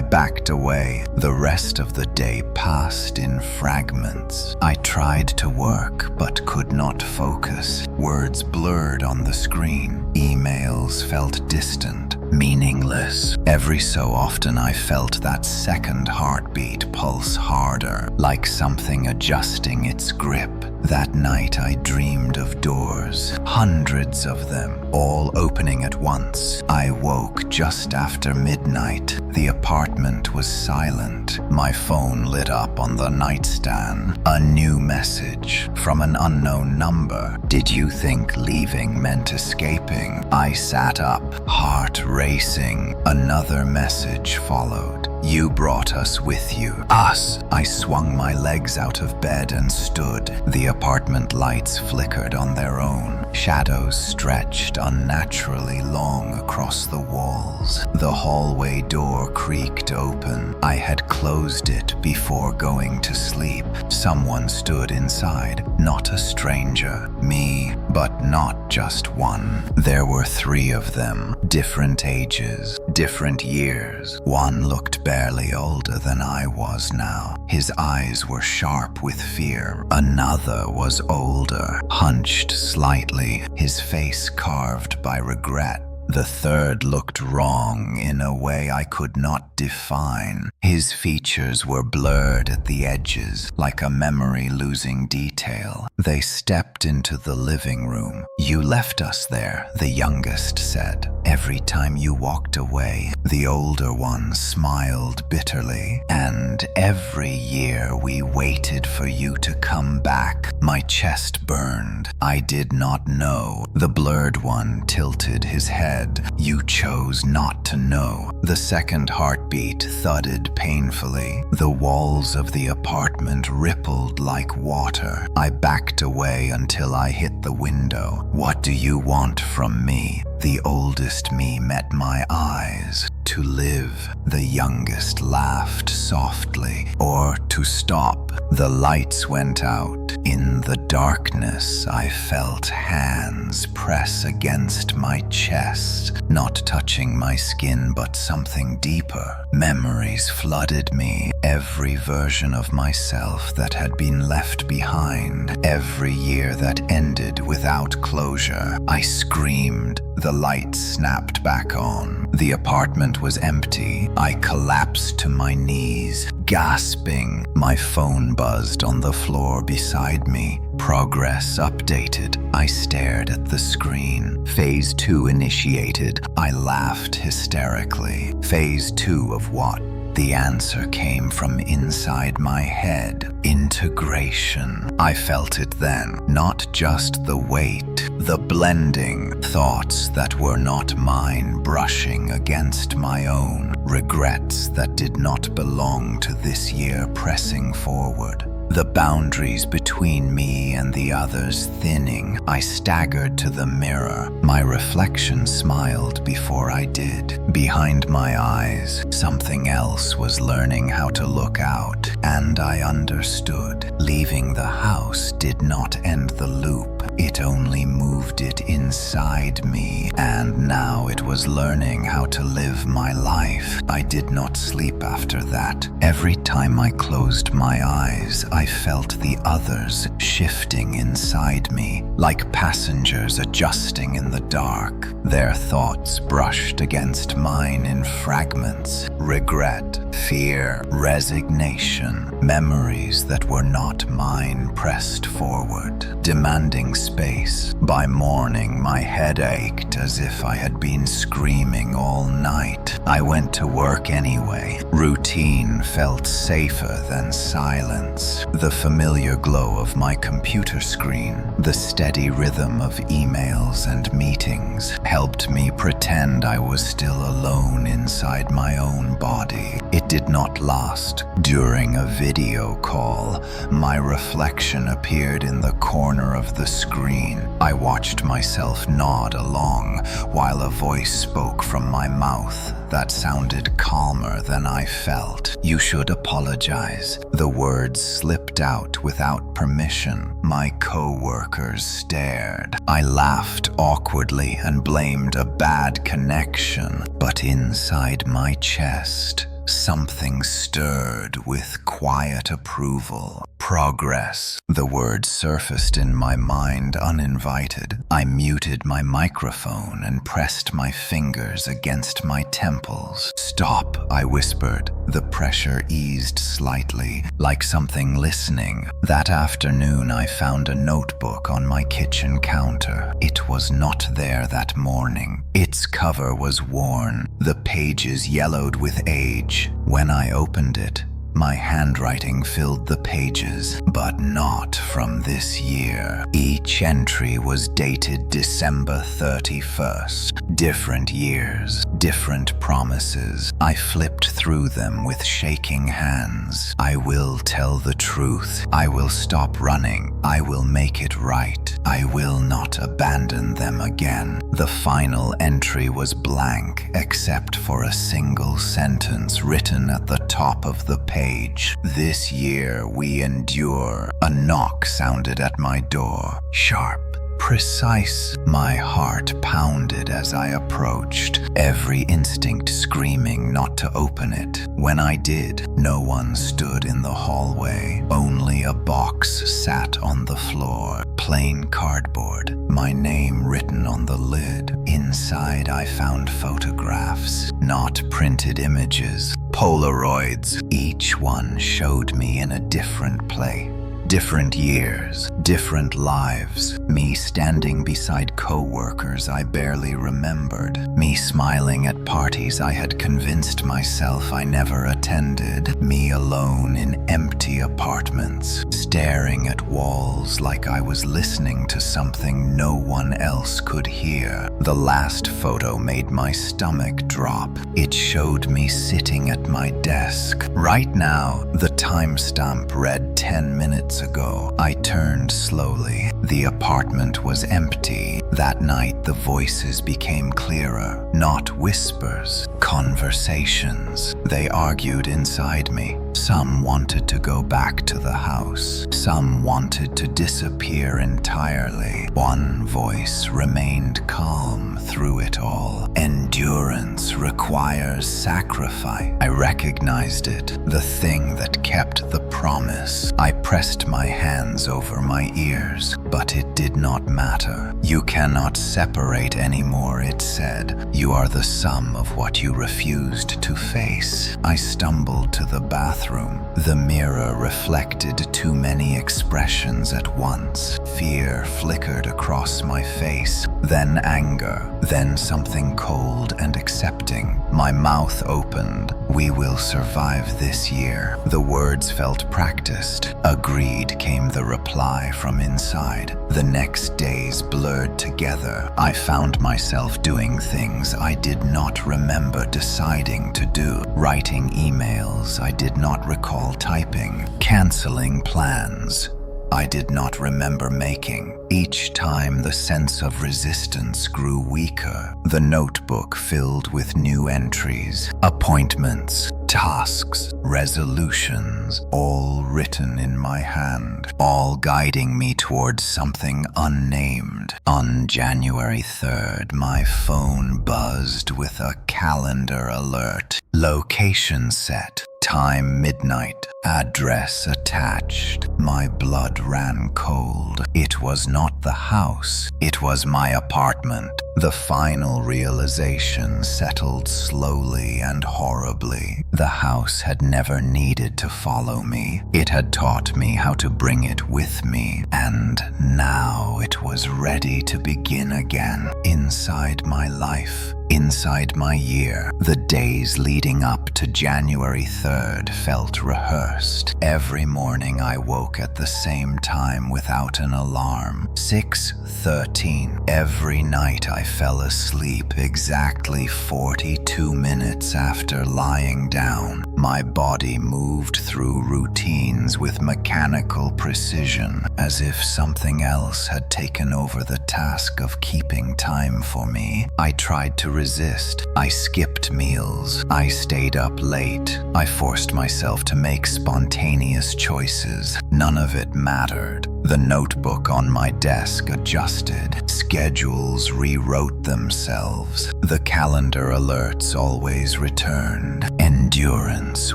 backed away. The rest of the day passed in fragments. I tried to work, but could not focus. Words blurred on the screen. Emails felt distant, meaningless. Every so often I felt that second heartbeat pulse harder, like something adjusting its grip. That night I dreamed of doors, hundreds of them, all opening at once. I woke just after midnight. The apartment was silent. My phone lit up on the nightstand. A new message from an unknown number. Did you think leaving meant escaping? I sat up, heart racing. Another message followed. You brought us with you. Us! I swung my legs out of bed and stood. The apartment lights flickered on their own. Shadows stretched unnaturally long across the walls. The hallway door creaked open. I had closed it before going to sleep. Someone stood inside, not a stranger. Me, but not just one. There were 3 of them, different ages, different years. One looked barely older than I was now. His eyes were sharp with fear. Another was older, hunched slightly, his face carved by regret. The third looked wrong in a way I could not define. His features were blurred at the edges, like a memory losing detail. They stepped into the living room. You left us there, the youngest said. Every time you walked away, the older one smiled bitterly. And every year we waited for you to come back. My chest burned. I did not know. The blurred one tilted his head. You chose not to know. The second heartbeat thudded painfully. The walls of the apartment rippled like water. I backed away until I hit the window. What do you want from me? The oldest me met my eyes. To live, the youngest laughed softly. Or to stop. The lights went out. In the darkness, I felt hands press against my chest, not touching my skin but something deeper. Memories flooded me. Every version of myself that had been left behind. Every year that ended without closure. I screamed. The lights snapped back on. The apartment was empty. I collapsed to my knees, gasping. My phone buzzed on the floor beside me. Progress updated. I stared at the screen. Phase 2 initiated. I laughed hysterically. Phase 2 of what? The answer came from inside my head. Integration. I felt it then. Not just the weight, the blending. Thoughts that were not mine brushing against my own. Regrets that did not belong to this year pressing forward. the boundaries between me and the others thinning. I staggered to the mirror. My reflection smiled before I did. Behind my eyes, something else was learning how to look out, and I understood. Leaving the house did not end the loop. It only moved it inside me, and now it was learning how to live my life. I did not sleep after that. Every time I closed my eyes, I felt the others shifting inside me, like passengers adjusting in the dark. Their thoughts brushed against mine in fragments. Regret, fear, resignation, memories that were not mine pressed forward, demanding space. By morning, my head ached as if I had been screaming all night. I went to work anyway. Routine felt safer than silence. The familiar glow of my computer screen, the steady rhythm of emails and meetings, helped me pretend I was still alone inside my own body. It did not last. During a video call, my reflection appeared in the corner of the screen. I watched myself nod along while a voice spoke from my mouth that sounded calmer than I felt. "You should apologize." The words slipped out without permission. My co-workers stared. I laughed awkwardly and blamed a bad connection, but inside my chest, something stirred with quiet approval. Progress. The word surfaced in my mind uninvited. I muted my microphone and pressed my fingers against my temples. "Stop," I whispered. The pressure eased slightly, like something listening. That afternoon, I found a notebook on my kitchen counter. It was not there that morning. Its cover was worn, the pages yellowed with age. When I opened it, my handwriting filled the pages, but not from this year. Each entry was dated December 31st. Different years, different promises. I flipped through them with shaking hands. I will tell the truth. I will stop running. I will make it right. I will not abandon them again. The final entry was blank, except for a single sentence written at the top of the page. "This year we endure." A knock sounded at my door. Sharp, precise. My heart pounded as I approached, every instinct screaming not to open it. When I did, no one stood in the hallway. Only a box sat on the floor. Plain cardboard, my name written on the lid. Inside I found photographs, not printed images. Polaroids. Each one showed me in a different place. Different years, different lives. Me standing beside co-workers I barely remembered. Me smiling at parties I had convinced myself I never attended. Me alone in empty apartments, staring at walls like I was listening to something no one else could hear. The last photo made my stomach drop. It showed me sitting at my desk. Right now, the timestamp read 10 minutes ago. I turned slowly. The apartment was empty. That night, the voices became clearer. Not whispers, conversations. They argued inside me. Some wanted to go back to the house. Some wanted to disappear entirely. One voice remained calm through it all. Endurance requires sacrifice. I recognized it, the thing that kept the promise. I pressed my hands over my ears, but it did not matter. "You cannot separate anymore," it said. "You are the sum of what you refused to face." I stumbled to the bathroom. The mirror reflected too many expressions at once. Fear flickered across my face, then anger, then something cold and accepting. My mouth opened. We will survive this year. The words felt practiced. Agreed, came the reply from inside. The next days blurred together. I found myself doing things I did not remember deciding to do. Writing emails I did not recall typing. Canceling plans I did not remember making. Each time the sense of resistance grew weaker, the notebook filled with new entries, appointments, tasks, resolutions, all written in my hand, all guiding me towards something unnamed. On January 3rd, my phone buzzed with a calendar alert. Location set. Time midnight, address attached. My blood ran cold. It was not the house, it was my apartment. The final realization settled slowly and horribly. The house had never needed to follow me. It had taught me how to bring it with me, and now it was ready to begin again. Inside my life, inside my year, the days leading up to January 3rd felt rehearsed. Every morning I woke at the same time without an alarm. 6:13. Every night I fell asleep exactly 42 minutes after lying down. My body moved through routines with mechanical precision, as if something else had taken over the task of keeping time for me. I tried to resist. I skipped meals. I stayed up late. I forced myself to make spontaneous choices. None of it mattered. The notebook on my desk adjusted. Schedules rewrote themselves. The calendar alerts always returned. Endurance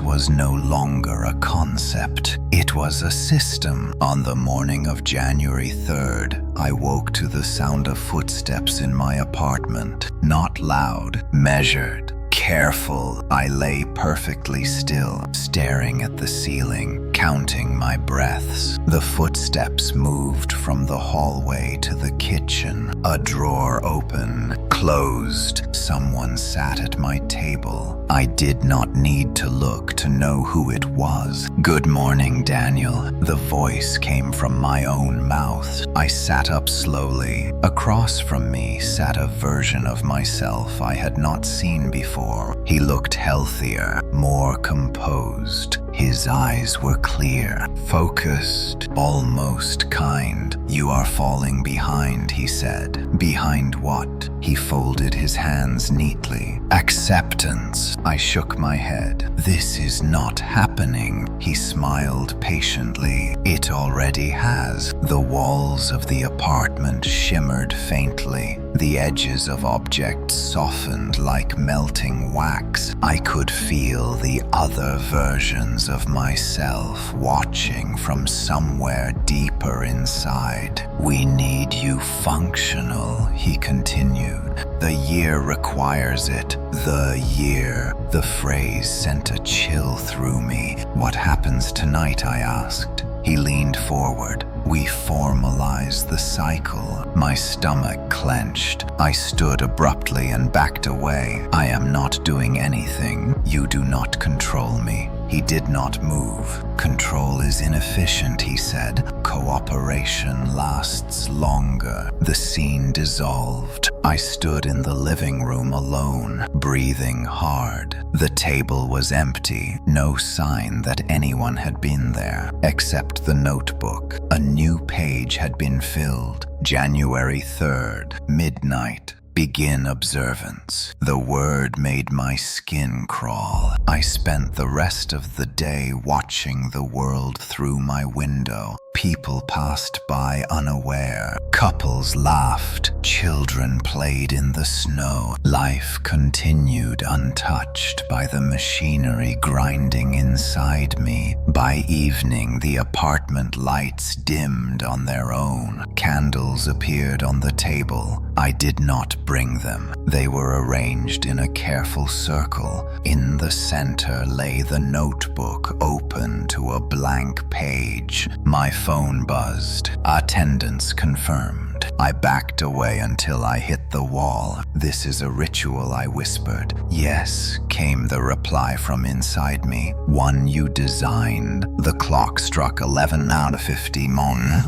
was no longer a concept. It was a system. On the morning of January 3rd, I woke to the sound of footsteps in my apartment. Not loud, measured, careful. I lay perfectly still, staring at the ceiling, counting my breaths. The footsteps moved from the hallway to the kitchen. A drawer open, closed. Someone sat at my table. I did not need to look to know who it was. "Good morning, Daniel." The voice came from my own mouth. I sat up slowly. Across from me sat a version of myself I had not seen before. He looked healthier, more composed. His eyes were clear, focused, almost kind. "You are falling behind," he said. "Behind what?" He folded his hands neatly. "Acceptance." I shook my head. "This is not happening." He smiled patiently. "It already has." The walls of the apartment shimmered faintly. The edges of objects softened like melting wax. I could feel the other versions of myself watching from somewhere deeper inside. "We need you functional," he continued. "The year requires it. The year." The phrase sent a chill through me. "What happens tonight?" I asked. He leaned forward. "We formalize the cycle." My stomach clenched. I stood abruptly and backed away. "I am not doing anything. You do not control me." He did not move. "Control is inefficient," he said. "Cooperation lasts longer." The scene dissolved. I stood in the living room alone, breathing hard. The table was empty, no sign that anyone had been there, except the notebook. A new page had been filled. January 3rd, midnight. Begin observance. The word made my skin crawl. I spent the rest of the day watching the world through my window. People passed by unaware. Couples laughed. Children played in the snow. Life continued untouched by the machinery grinding inside me. By evening, the apartment lights dimmed on their own. Candles appeared on the table. I did not bring them. They were arranged in a careful circle. In the center lay the notebook, open to a blank page. My phone buzzed. Attendance confirmed. I backed away until I hit the wall. "This is a ritual," I whispered. "Yes," came the reply from inside me. "One you designed." The clock struck 11 out of 50.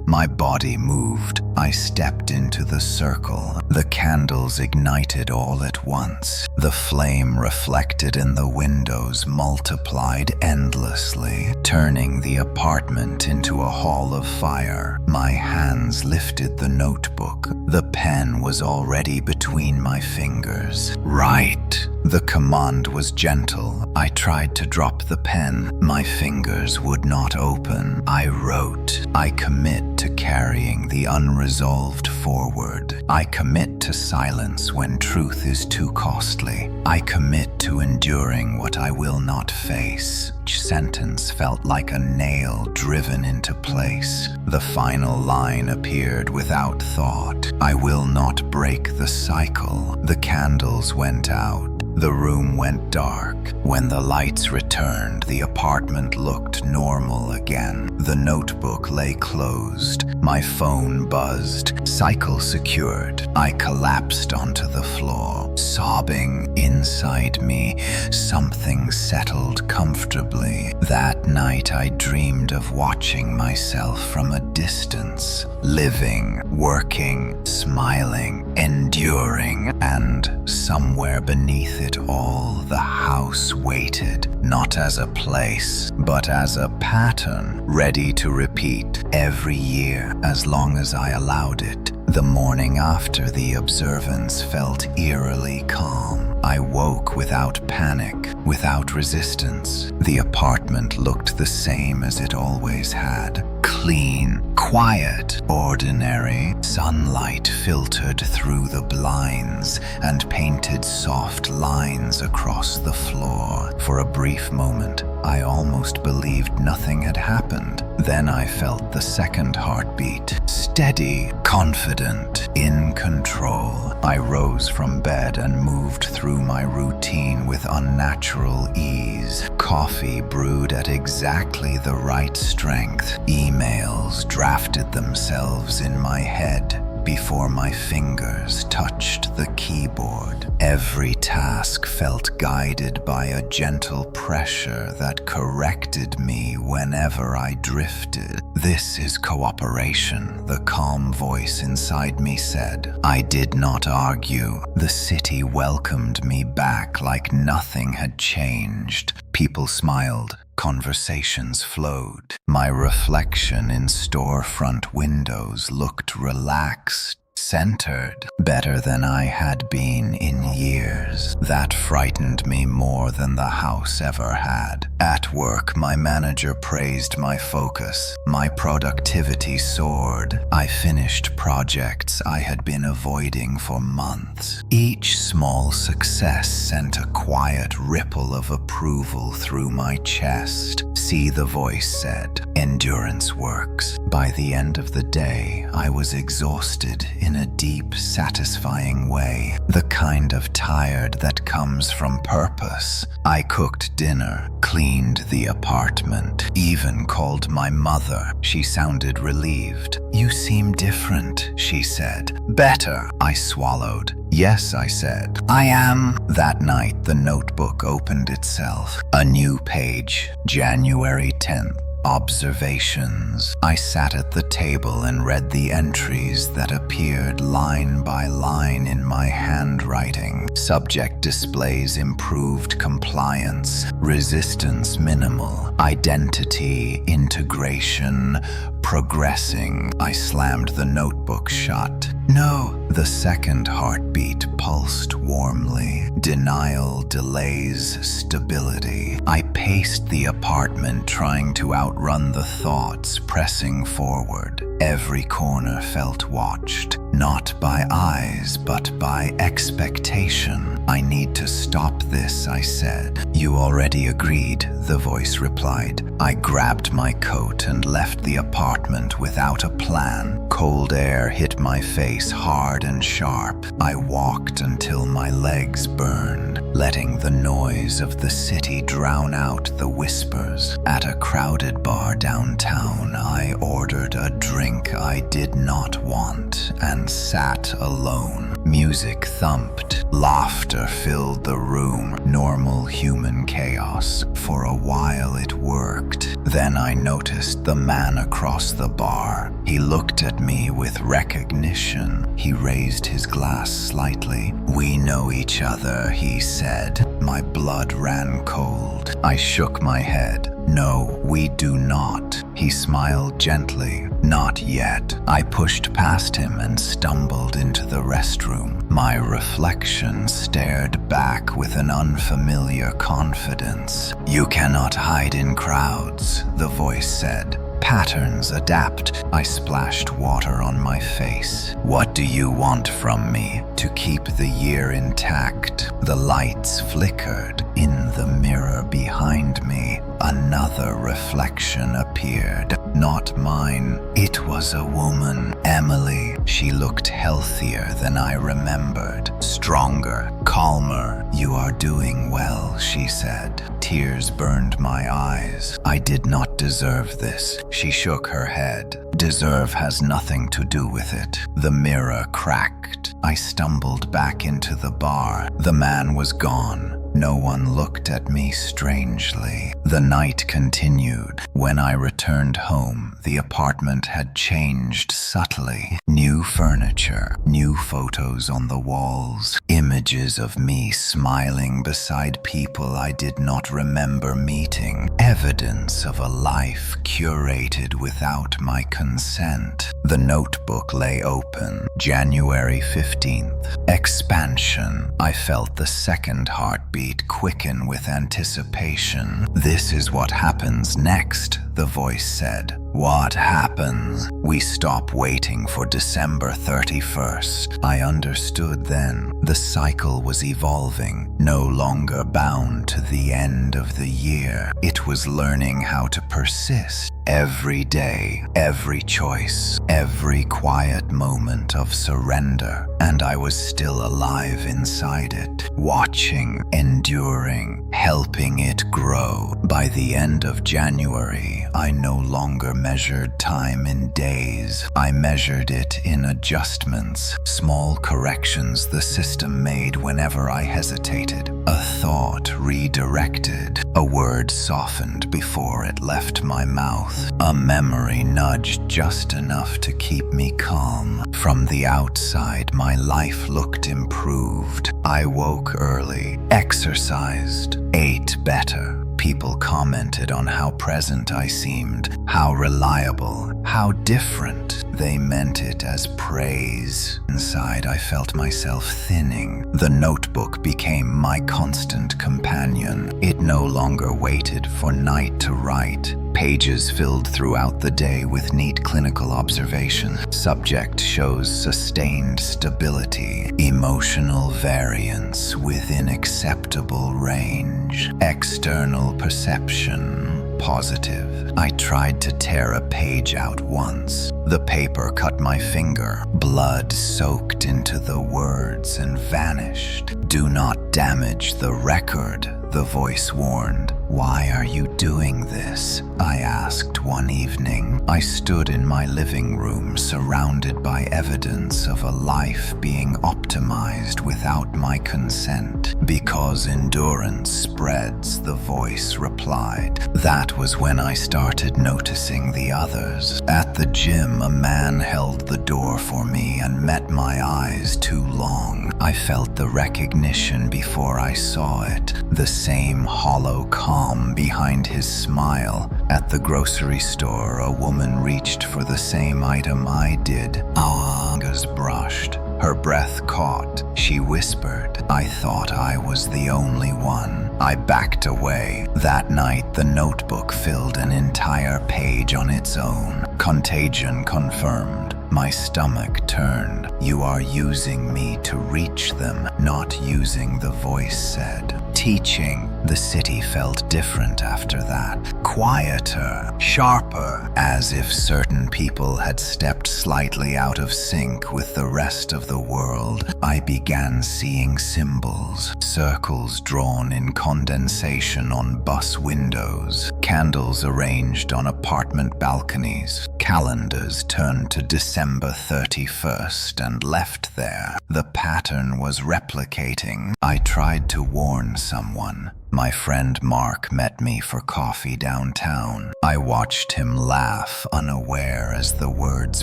My body moved. I stepped into the circle. The candles ignited all at once. The flame reflected in the windows multiplied endlessly, turning the apartment into a hall of fire. My hands lifted the notebook. The pen was already between my fingers. "Write." The command was gentle. I tried to drop the pen. My fingers would not open. I wrote, "I commit to carrying the unresolved forward. I commit to silence when truth is too costly. I commit to enduring what I will not face." Each sentence felt like a nail driven into place. The final line appeared without thought. "I will not break the cycle." The candles went out. The room went dark. When the lights returned, the apartment looked normal again. The notebook lay closed. My phone buzzed. Cycle secured. I collapsed onto the floor, sobbing. Inside me, something settled comfortably. That night, I dreamed of watching myself from a distance, living, working, smiling, enduring, and somewhere beneath it all, the house waited, not as a place, but as a pattern, ready to repeat every year as long as I allowed it. The morning after the observance felt eerily calm. I woke without panic, without resistance. The apartment looked the same as it always had. Clean, quiet, ordinary. Sunlight filtered through the blinds and painted soft lines across the floor. For a brief moment, I almost believed nothing had happened. Then I felt the second heartbeat. Steady, confident, in control. I rose from bed and moved through my routine with unnatural ease. Coffee brewed at exactly the right strength. Emails drafted themselves in my head before my fingers touched the keyboard. Every task felt guided by a gentle pressure that corrected me whenever I drifted. "This is cooperation," the calm voice inside me said. I did not argue. The city welcomed me back like nothing had changed. People smiled. Conversations flowed. My reflection in storefront windows looked relaxed, centered, better than I had been in years. That frightened me more than the house ever had. At work, my manager praised my focus. My productivity soared. I finished projects I had been avoiding for months. Each small success sent a quiet ripple of approval through my chest. "See," the voice said, "endurance works." By the end of the day, I was exhausted in a deep, satisfying way, the kind of tired that comes from purpose. I cooked dinner, cleaned the apartment, even called my mother. She sounded relieved. "You seem different," she said. "Better," I swallowed. "Yes," I said. "I am." That night, the notebook opened itself. A new page, January 10th. Observations. I sat at the table and read the entries that appeared line by line in my handwriting. Subject displays improved compliance, resistance minimal, identity integration progressing. I slammed the notebook shut. No, the second heartbeat pulsed warmly. Denial delays stability. I paced the apartment, trying to outrun the thoughts pressing forward. Every corner felt watched, not by eyes, but by expectation. I need to stop this, I said. You already agreed, the voice replied. I grabbed my coat and left the apartment without a plan. Cold air hit my face hard and sharp. I walked until my legs burned, letting the noise of the city drown out the whispers. At a crowded bar downtown, I ordered a drink I did not want and sat alone. Music thumped. Laughter filled the room. Normal human chaos. For a while it worked. Then I noticed the man across the bar. He looked at me with recognition. He raised his glass slightly. We know each other, he said. My blood ran cold. I shook my head. No, we do not. He smiled gently. Not yet. I pushed past him and stumbled into the restroom. My reflection stared back with an unfamiliar confidence. You cannot hide in crowds, the voice said. Patterns adapt. I splashed water on my face. What do you want from me? To keep the year intact. The lights flickered. In the mirror behind me, another reflection appeared. Not mine. It was a woman, Emily. She looked healthier than I remembered. Stronger, calmer. You are doing well, she said. Tears burned my eyes. I did not deserve this. She shook her head. Deserve has nothing to do with it. The mirror cracked. I stumbled back into the bar. The man was gone. No one looked at me strangely. The night continued. When I returned home, the apartment had changed subtly. New furniture, new photos on the walls, images of me smiling beside people I did not remember meeting. Evidence of a life curated without my consent. The notebook lay open. January 15th. Expansion. I felt the second heartbeat quicken with anticipation. This is what happens next, the voice said. What happens? We stop waiting for December 31st. I understood then. The cycle was evolving, no longer bound to the end of the year. It was learning how to persist. Every day, every choice, every quiet moment of surrender, and I was still alive inside it, watching, enduring, helping it grow. By the end of January, I no longer measured time in days. I measured it in adjustments, small corrections the system made whenever I hesitated. A thought redirected, a word softened before it left my mouth. A memory nudged just enough to keep me calm. From the outside, my life looked improved. I woke early, exercised, ate better. People commented on how present I seemed, how reliable, how different. They meant it as praise. Inside, I felt myself thinning. The notebook became my constant companion. It no longer waited for night to write. Pages filled throughout the day with neat clinical observation. Subject shows sustained stability, emotional variance within acceptable range. External perception, positive. I tried to tear a page out once. The paper cut my finger. Blood soaked into the words and vanished. Do not damage the record, the voice warned. Why are you doing this? I asked one evening. I stood in my living room surrounded by evidence of a life being optimized without my consent. Because endurance spreads, the voice replied. That was when I started noticing the others. At the gym, a man held the door for me and met my eyes too long. I felt the recognition before I saw it. The same hollow calm behind his smile. At the grocery store, a woman reached for the same item I did. Our fingers brushed. Her breath caught. She whispered. I thought I was the only one. I backed away. That night, the notebook filled an entire page on its own. Contagion confirmed. My stomach turned. You are using me to reach them, not using, the voice said. Teaching. The city felt different after that. Quieter, sharper, as if certain people had stepped slightly out of sync with the rest of the world. I began seeing symbols, circles drawn in condensation on bus windows, candles arranged on apartment balconies, calendars turned to December 31st and left there. The pattern was replicating. I tried to warn someone. My friend Mark met me for coffee downtown. I watched him laugh, unaware as the words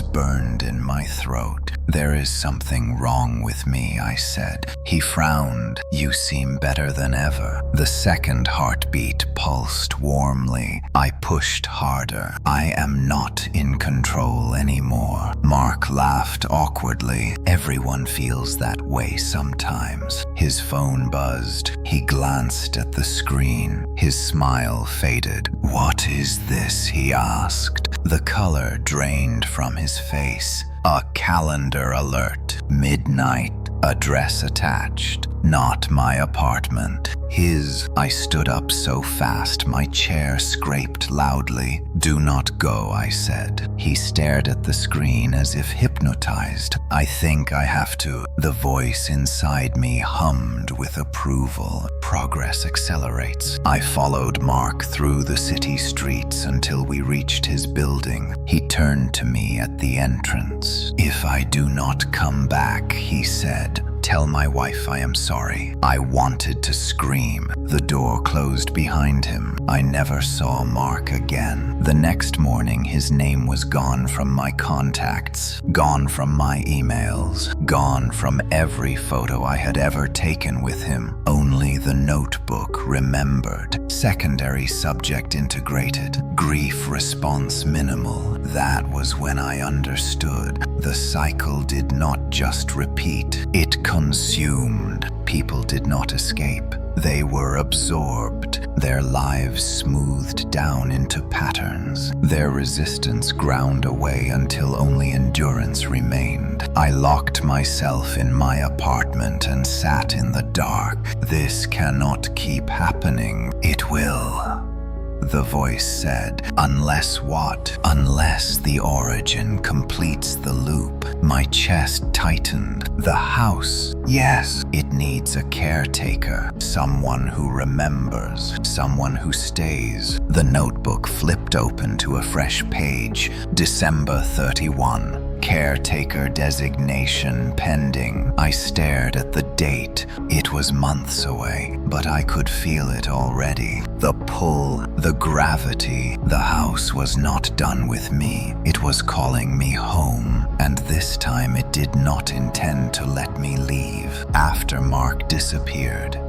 burned in my throat. There is something wrong with me, I said. He frowned. You seem better than ever. The second heartbeat pulsed warmly. I pushed harder. I am not in control anymore. Mark laughed awkwardly. Everyone feels that way sometimes. His phone buzzed. He glanced at the screen. His smile faded. What is this? He asked. The color drained from his face. A calendar alert. Midnight. Address attached. Not my apartment. His. I stood up so fast my chair scraped loudly. Do not go, I said. He stared at the screen as if hypnotized. I think I have to. The voice inside me hummed with approval. Progress accelerates. I followed Mark through the city streets until we reached his building. He turned to me at the entrance. If I do not come back, he said, tell my wife I am sorry. I wanted to scream. The door closed behind him. I never saw Mark again. The next morning, his name was gone from my contacts, gone from my emails, gone from every photo I had ever taken with him. Only the notebook remembered. Secondary subject integrated. Grief response minimal. That was when I understood. The cycle did not just repeat. It consumed. People did not escape. They were absorbed, their lives smoothed down into patterns, their resistance ground away until only endurance remained. I locked myself in my apartment and sat in the dark. This cannot keep happening. It will. The voice said, unless what? Unless the origin completes the loop. My chest tightened. The house. Yes, it needs a caretaker. Someone who remembers. Someone who stays. The notebook flipped open to a fresh page. December 31. Caretaker designation pending. I stared at the date. It was months away, but I could feel it already. The pull, the gravity. The house was not done with me. It was calling me home, and this time it did not intend to let me leave. After Mark disappeared,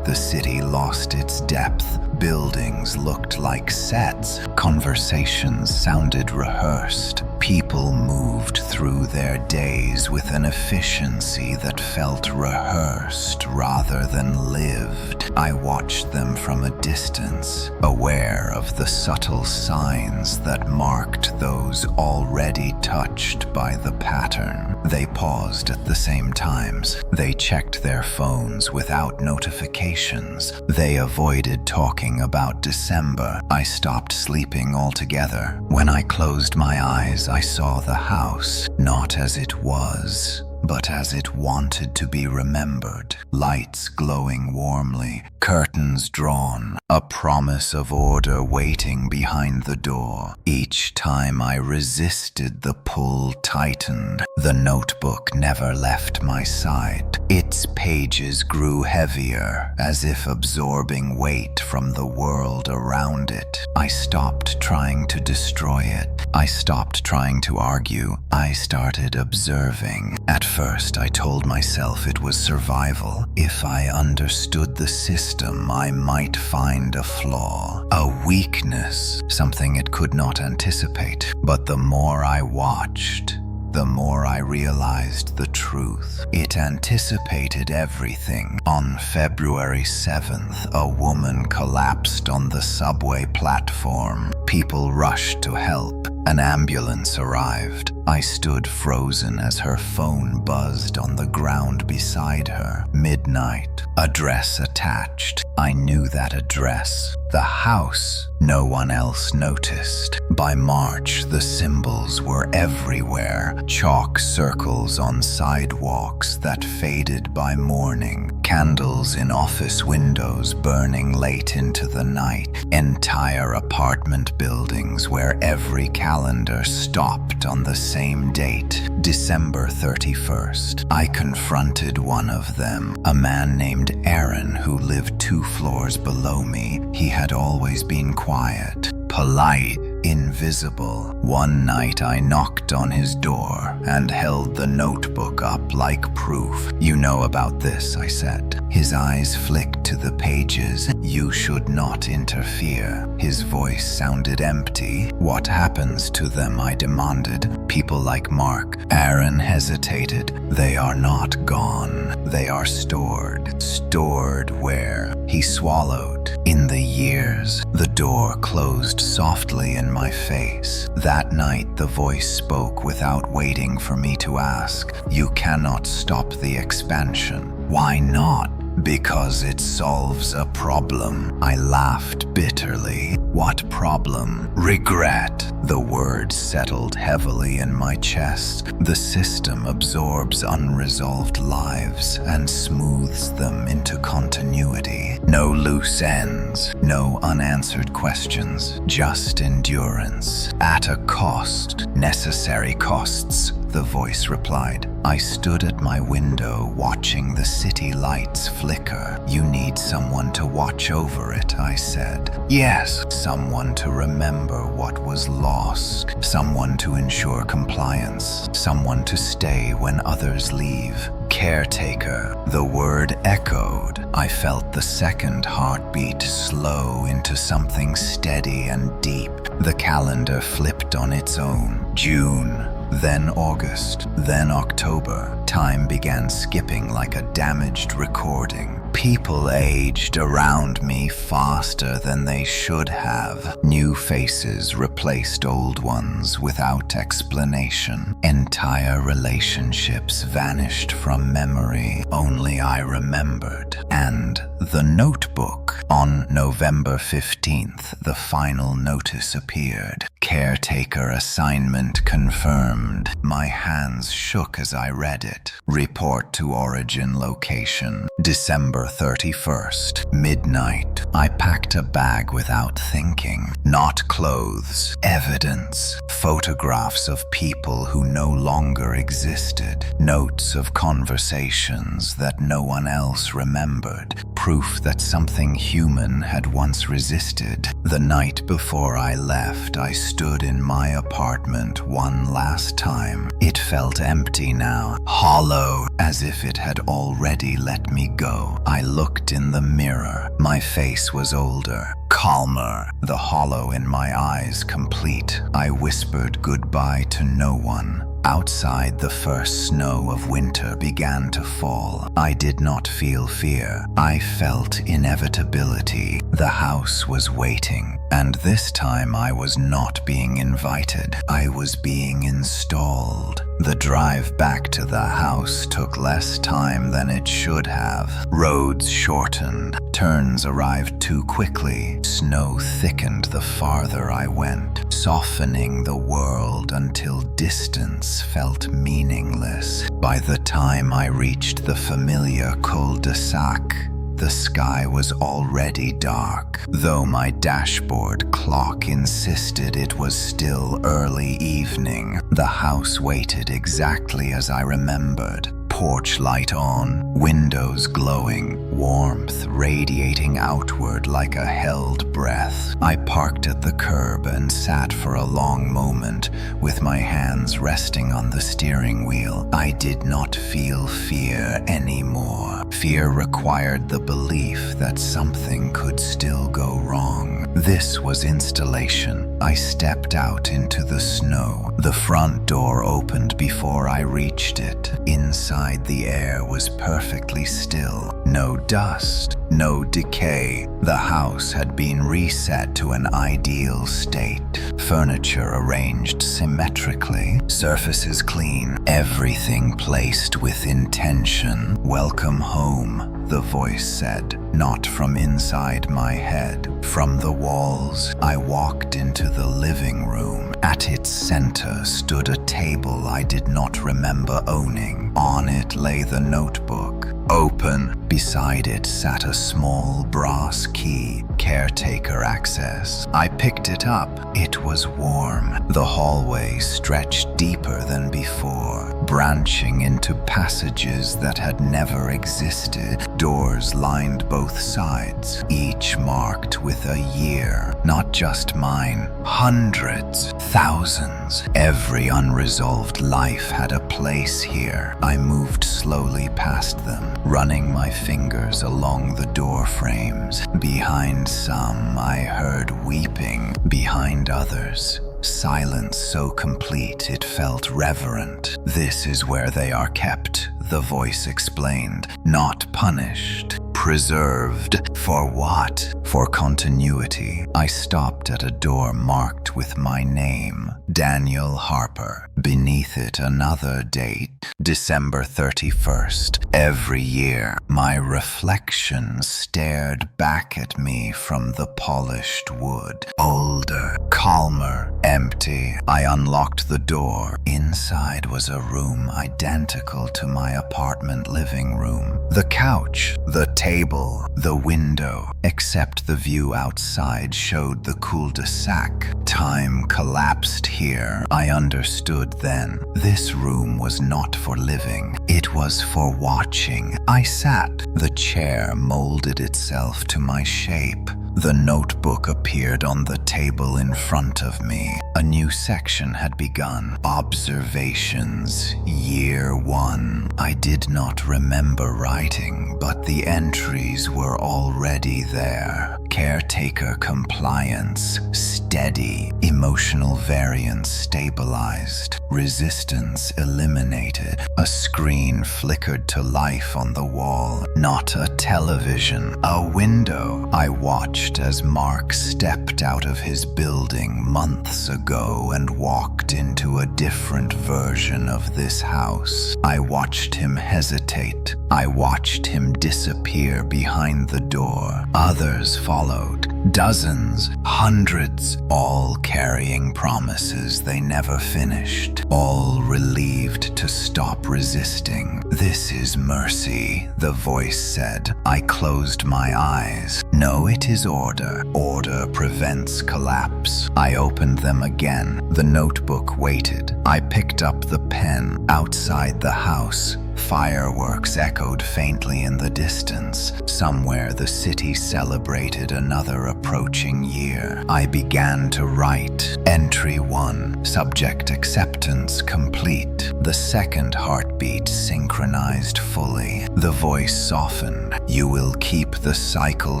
the city lost its depth. Buildings looked like sets. Conversations sounded rehearsed. People moved through their days with an efficiency that felt rehearsed rather than lived. I watched them from a distance, aware of the subtle signs that marked those already touched by the pattern. They paused at the same times. They checked their phones without notifications. They avoided talking about December. I stopped sleeping altogether. When I closed my eyes, I saw the house, not as it was, but as it wanted to be remembered. Lights glowing warmly, curtains drawn, a promise of order waiting behind the door. Each time I resisted, the pull tightened. The notebook never left my side. Its pages grew heavier, as if absorbing weight from the world around it. I stopped trying to destroy it. I stopped trying to argue. I started observing. At first, I told myself it was survival. If I understood the system, I might find a flaw, a weakness, something it could not anticipate. But the more I watched, the more I realized the truth. It anticipated everything. On February 7th, a woman collapsed on the subway platform. People rushed to help. An ambulance arrived. I stood frozen as her phone buzzed on the ground beside her. Midnight. Address attached. I knew that address. The house. No one else noticed. By March, the symbols were everywhere. Chalk circles on sidewalks that faded by morning. Candles in office windows burning late into the night. Entire apartment buildings where every calendar stopped on the same date, December 31st. I confronted one of them, a man named Aaron who lived 2 floors below me. He had always been quiet, polite, invisible. One night I knocked on his door and held the notebook up like proof. "You know about this," I said. His eyes flicked to the pages. "You should not interfere." His voice sounded empty. "What happens to them?" I demanded. "People like Mark." Aaron hesitated. "They are not gone. They are stored." "Stored where?" He swallowed. "In the years." The door closed softly in my face. That night the voice spoke without waiting for me to ask. "You cannot stop the expansion." "Why not?" "Because it solves a problem." I laughed bitterly. "What problem?" "Regret." The word settled heavily in my chest. The system absorbs unresolved lives and smooths them into continuity. No loose ends, no unanswered questions, just endurance. "At a cost." "Necessary costs," the voice replied. I stood at my window watching the city lights flicker. "You need someone to watch over it," I said. "Yes." "Someone to remember what was lost. Someone to ensure compliance. Someone to stay when others leave." "Caretaker." The word echoed. I felt the second heartbeat slow into something steady and deep. The calendar flipped on its own. June. Then August, then October. Time began skipping like a damaged recording. People aged around me faster than they should have. New faces replaced old ones without explanation. Entire relationships vanished from memory. Only I remembered. And the notebook. On November 15th, the final notice appeared. "Caretaker assignment confirmed." My hands shook as I read it. "Report to origin location. December 31st, midnight." I packed a bag without thinking. Not clothes. Evidence. Photographs of people who no longer existed. Notes of conversations that no one else remembered. Proof that something human had once resisted. The night before I left, I stood in my apartment one last time. It felt empty now, hollow, as if it had already let me go. I looked in the mirror. My face was older, calmer, the hollow in my eyes complete. I whispered goodbye to no one. Outside, the first snow of winter began to fall. I did not feel fear. I felt inevitability. The house was waiting, and this time I was not being invited. I was being installed. The drive back to the house took less time than it should have. Roads shortened. Turns arrived too quickly. Snow thickened the farther I went, softening the world until distance felt meaningless. By the time I reached the familiar cul-de-sac, the sky was already dark. Though my dashboard clock insisted it was still early evening, the house waited exactly as I remembered. Porch light on, windows glowing, warmth radiating outward like a held breath. I parked at the curb and sat for a long moment, with my hands resting on the steering wheel. I did not feel fear anymore. Fear required the belief that something could still go wrong. This was installation. I stepped out into the snow. The front door opened before I reached it. Inside, the air was perfectly still. No dust, no decay. The house had been reset to an ideal state. Furniture arranged symmetrically, surfaces clean, everything placed with intention. "Welcome home," the voice said, not from inside my head, from the walls. I walked into the living room. At its center stood a table I did not remember owning. On it lay the notebook, open. Beside it sat a small brass key, caretaker access. I picked it up. It was warm. The hallway stretched deeper than before, branching into passages that had never existed. Doors lined both sides, each marked with a year. Not just mine, hundreds, thousands. Every unresolved life had a place here. I moved slowly past them, running my fingers along the door frames. Behind some, I heard weeping. Behind others, silence so complete it felt reverent. "This is where they are kept," the voice explained. "Not punished. Preserved." For what? For continuity. I stopped at a door marked with my name, Daniel Harper. Beneath it, another date, December 31st. Every year, my reflection stared back at me from the polished wood. Older, calmer, empty. I unlocked the door. Inside was a room identical to my apartment living room. The couch, the table, the window, except the view outside showed the cul-de-sac. Time collapsed here. I understood then. This room was not for living. It was for watching. I sat. The chair molded itself to my shape. The notebook appeared on the table in front of me. A new section had begun. Observations, Year 1. I did not remember writing, but the entries were already there. Caretaker compliance, steady. Emotional variance stabilized. Resistance eliminated. A screen flickered to life on the wall. Not a television, a window. I watched as Mark stepped out of his building months ago and walked into a different version of this house. I watched him hesitate. I watched him disappear behind the door. Others followed. Dozens, hundreds, all carrying promises they never finished. All relieved to stop resisting. "This is mercy," the voice said. I closed my eyes. "No, it is order. Order prevents collapse." I opened them again. The notebook waited. I picked up the pen. Outside the house, fireworks echoed faintly in the distance. Somewhere the city celebrated another approaching year. I began to write. Entry 1. Subject acceptance complete. The second heartbeat synchronized fully. The voice softened. "You will keep the cycle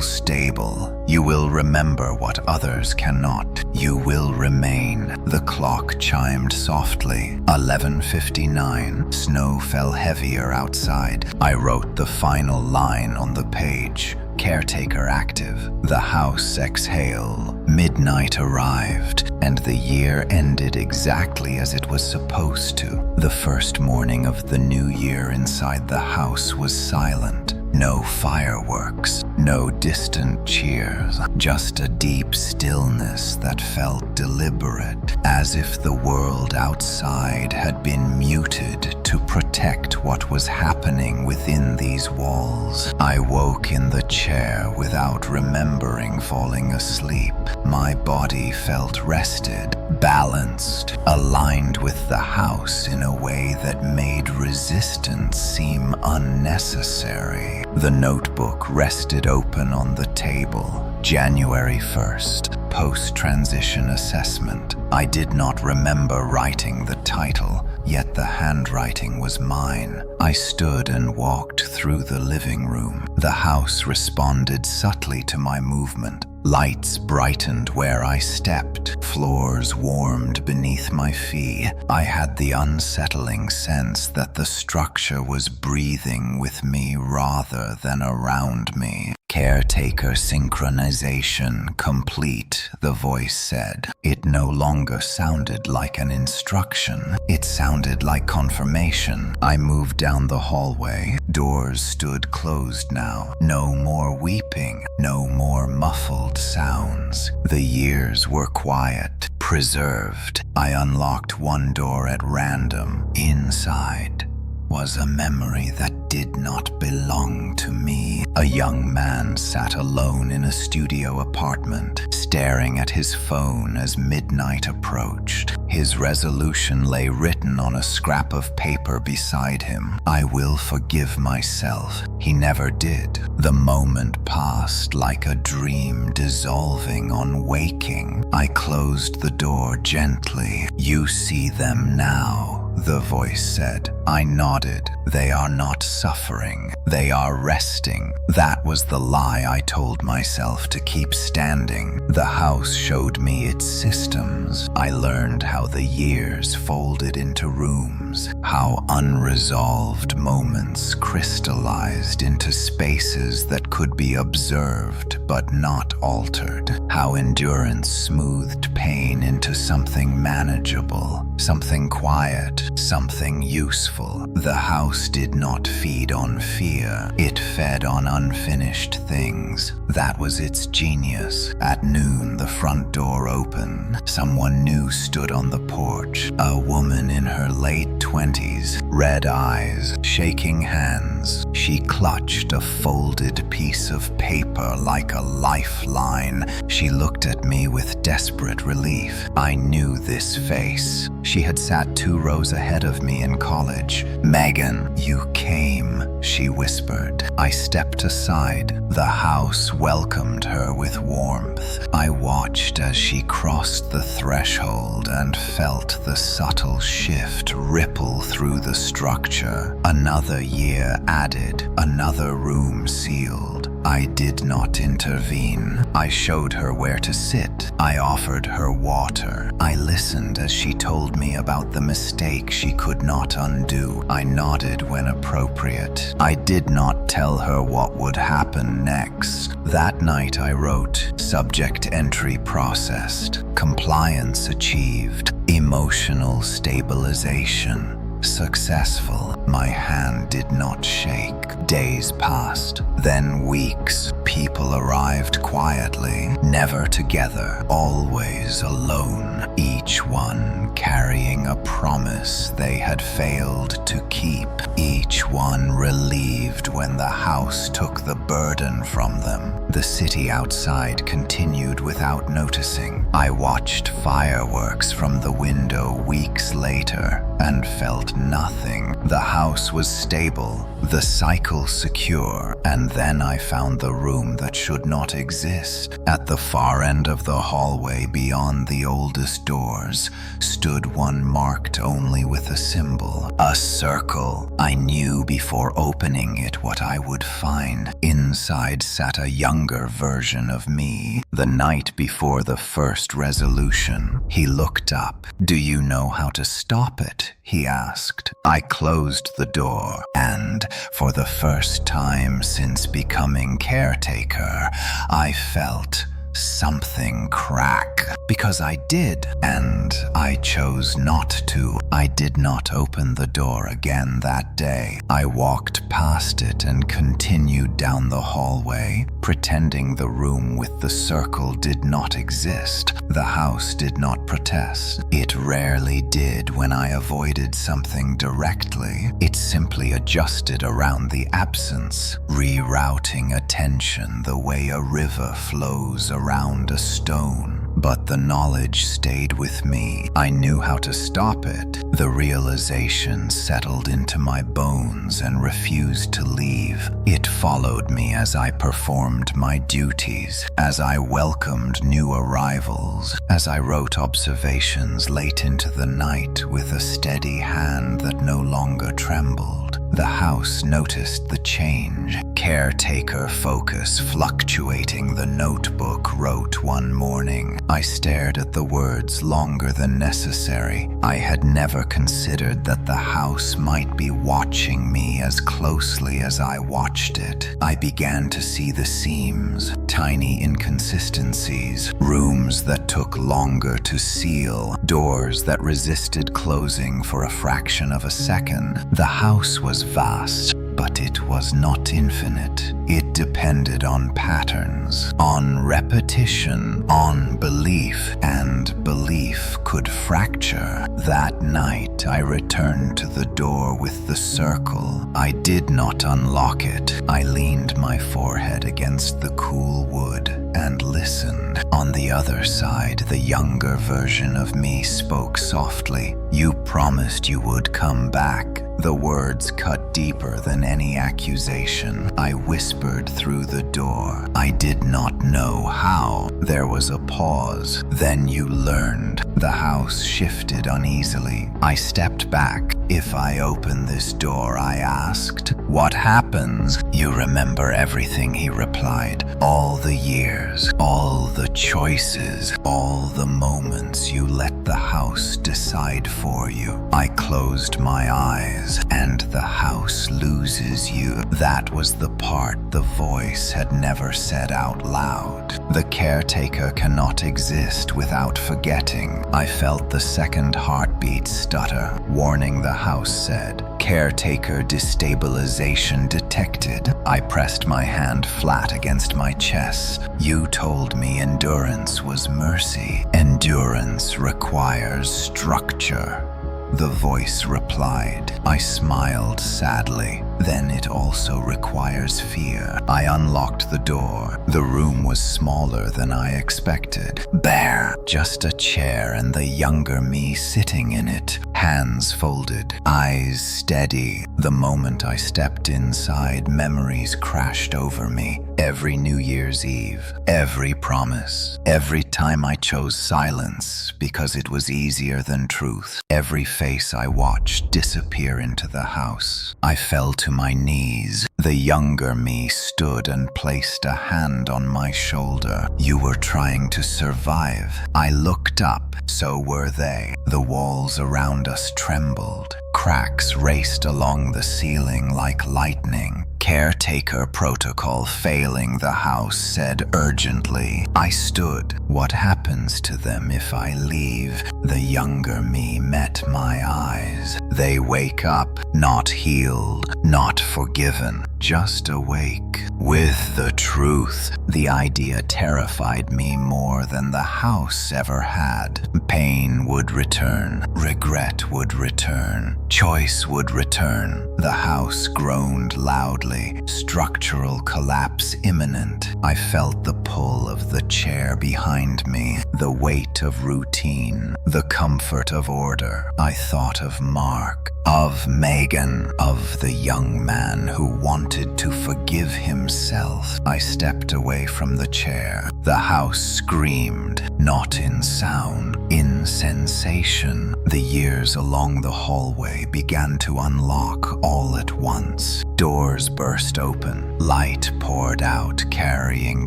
stable. You will remember what others cannot. You will remain." The clock chimed softly. 11:59. Snow fell heavier outside. I wrote the final line on the page. Caretaker active. The house exhale. Midnight arrived, and the year ended exactly as it was supposed to. The first morning of the new year inside the house was silent. No fireworks, no distant cheers, just a deep stillness that felt deliberate, as if the world outside had been muted to protect what was happening within these walls. I woke in the chair without remembering falling asleep. My body felt rested, balanced, aligned with the house in a way that made resistance seem unnecessary. The notebook rested open on the table. January 1st, post-transition assessment. I did not remember writing the title, yet the handwriting was mine. I stood and walked through the living room. The house responded subtly to my movement, Lights brightened where I stepped, floors warmed beneath my feet. I had the unsettling sense that the structure was breathing with me rather than around me. Caretaker synchronization complete, the voice said. It no longer sounded like an instruction. It sounded like confirmation. I moved down the hallway. Doors stood closed now. No more weeping. No more muffled sounds. The years were quiet, preserved. I unlocked one door at random. Inside was a memory that did not belong to me. A young man sat alone in a studio apartment, staring at his phone as midnight approached. His resolution lay written on a scrap of paper beside him. I will forgive myself. He never did. The moment passed like a dream dissolving on waking. I closed the door gently. You see them now, the voice said. I nodded. They are not suffering. They are resting. That was the lie I told myself to keep standing. The house showed me its systems. I learned how the years folded into rooms, how unresolved moments crystallized into spaces that could be observed but not altered, how endurance smoothed pain into something manageable, something quiet, something useful. The house did not feed on fear. It fed on unfinished things. That was its genius. At noon, the front door opened. Someone new stood on the porch. A woman in her late 20s, red eyes, shaking hands. She clutched a folded piece of paper like a lifeline. She looked at me with desperate relief. I knew this face. She had sat 2 rows ahead of me in college. "Megan, you came," she whispered. I stepped aside. The house welcomed her with warmth. I watched as she crossed the threshold and felt the subtle shift ripple through the structure. Another year added, another room sealed. I did not intervene. I showed her where to sit. I offered her water. I listened as she told me about the mistake she could not undo. I nodded when appropriate. I did not tell her what would happen next. That night I wrote, subject entry processed, compliance achieved, emotional stabilization successful. My hand did not shake. Days passed, then weeks. People arrived quietly, never together, always alone, each one carrying a promise they had failed to keep, each one relieved when the house took the burden from them. The city outside continued without noticing. I watched fireworks from the window weeks later and felt nothing. The house was stable, the cycle secure, and then I found the room that should not exist. At the far end of the hallway beyond the oldest doors stood one marked only with a symbol, a circle. I knew before opening it what I would find. Inside sat a younger version of me, the night before the first resolution. He looked up. "Do you know how to stop it?" he asked. I closed the door, and for the first time since becoming caretaker, I felt something crack. Because I did, and I chose not to. I did not open the door again that day. I walked past it and continued down the hallway, pretending the room with the circle did not exist. The house did not protest. It rarely did when I avoided something directly. It simply adjusted around the absence, rerouting attention the way a river flows around a stone. But the knowledge stayed with me. I knew how to stop it. The realization settled into my bones and refused to leave. It followed me as I performed my duties, as I welcomed new arrivals, as I wrote observations late into the night with a steady hand that no longer trembled. The house noticed the change. Caretaker focus fluctuating, the notebook wrote one morning. I stared at the words longer than necessary. I had never considered that the house might be watching me as closely as I watched it. I began to see the seams, tiny inconsistencies, rooms that took longer to seal, doors that resisted closing for a fraction of a second. The house was vast, but it was not infinite. It depended on patterns, on repetition, on belief, and belief could fracture. That night, I returned to the door with the circle. I did not unlock it. I leaned my forehead against the cool wood and listened. On the other side, the younger version of me spoke softly. "You promised you would come back." The words cut deeper than any accusation. I whispered through the door. I did not know how. There was a pause. "Then you learned." The house shifted uneasily. I stepped back. "If I open this door," I asked, "what happens?" "You remember everything," he replied. "All the years, all the choices, all the moments you let the house decide for you." I closed my eyes. "And the house loses you." That was the part the voice had never said out loud. The caretaker cannot exist without forgetting. I felt the second heartbeat stutter. "Warning," the house said. "Caretaker destabilization detected." I pressed my hand flat against my chest. "You told me endurance was mercy. Endurance requires structure." The voice replied. I smiled sadly. "Then it also requires fear." I unlocked the door. The room was smaller than I expected. Bare, just a chair and the younger me sitting in it, hands folded, eyes steady. The moment I stepped inside, memories crashed over me. Every New Year's Eve, every promise, every time I chose silence because it was easier than truth, every face I watched disappear into the house. I fell to my knees. The younger me stood and placed a hand on my shoulder. "You were trying to survive." I looked up. So were they. The walls around us trembled. Cracks raced along the ceiling like lightning. "Caretaker protocol failing," the house said urgently. I stood. "What happens to them if I leave?" The younger me met my eyes. "They wake up, not healed, not forgiven, just awake with the truth." The idea terrified me more than the house ever had. Pain would return, regret would return, choice would return. The house groaned loudly. Structural collapse imminent. I felt the pull of the chair behind me, the weight of routine, the comfort of order. I thought of Mark, of Megan, of the young man who wanted to forgive himself. I stepped away from the chair. The house screamed, not in sound, in sensation. The years along the hallway began to unlock all at once. Doors burst open. Light poured out, carrying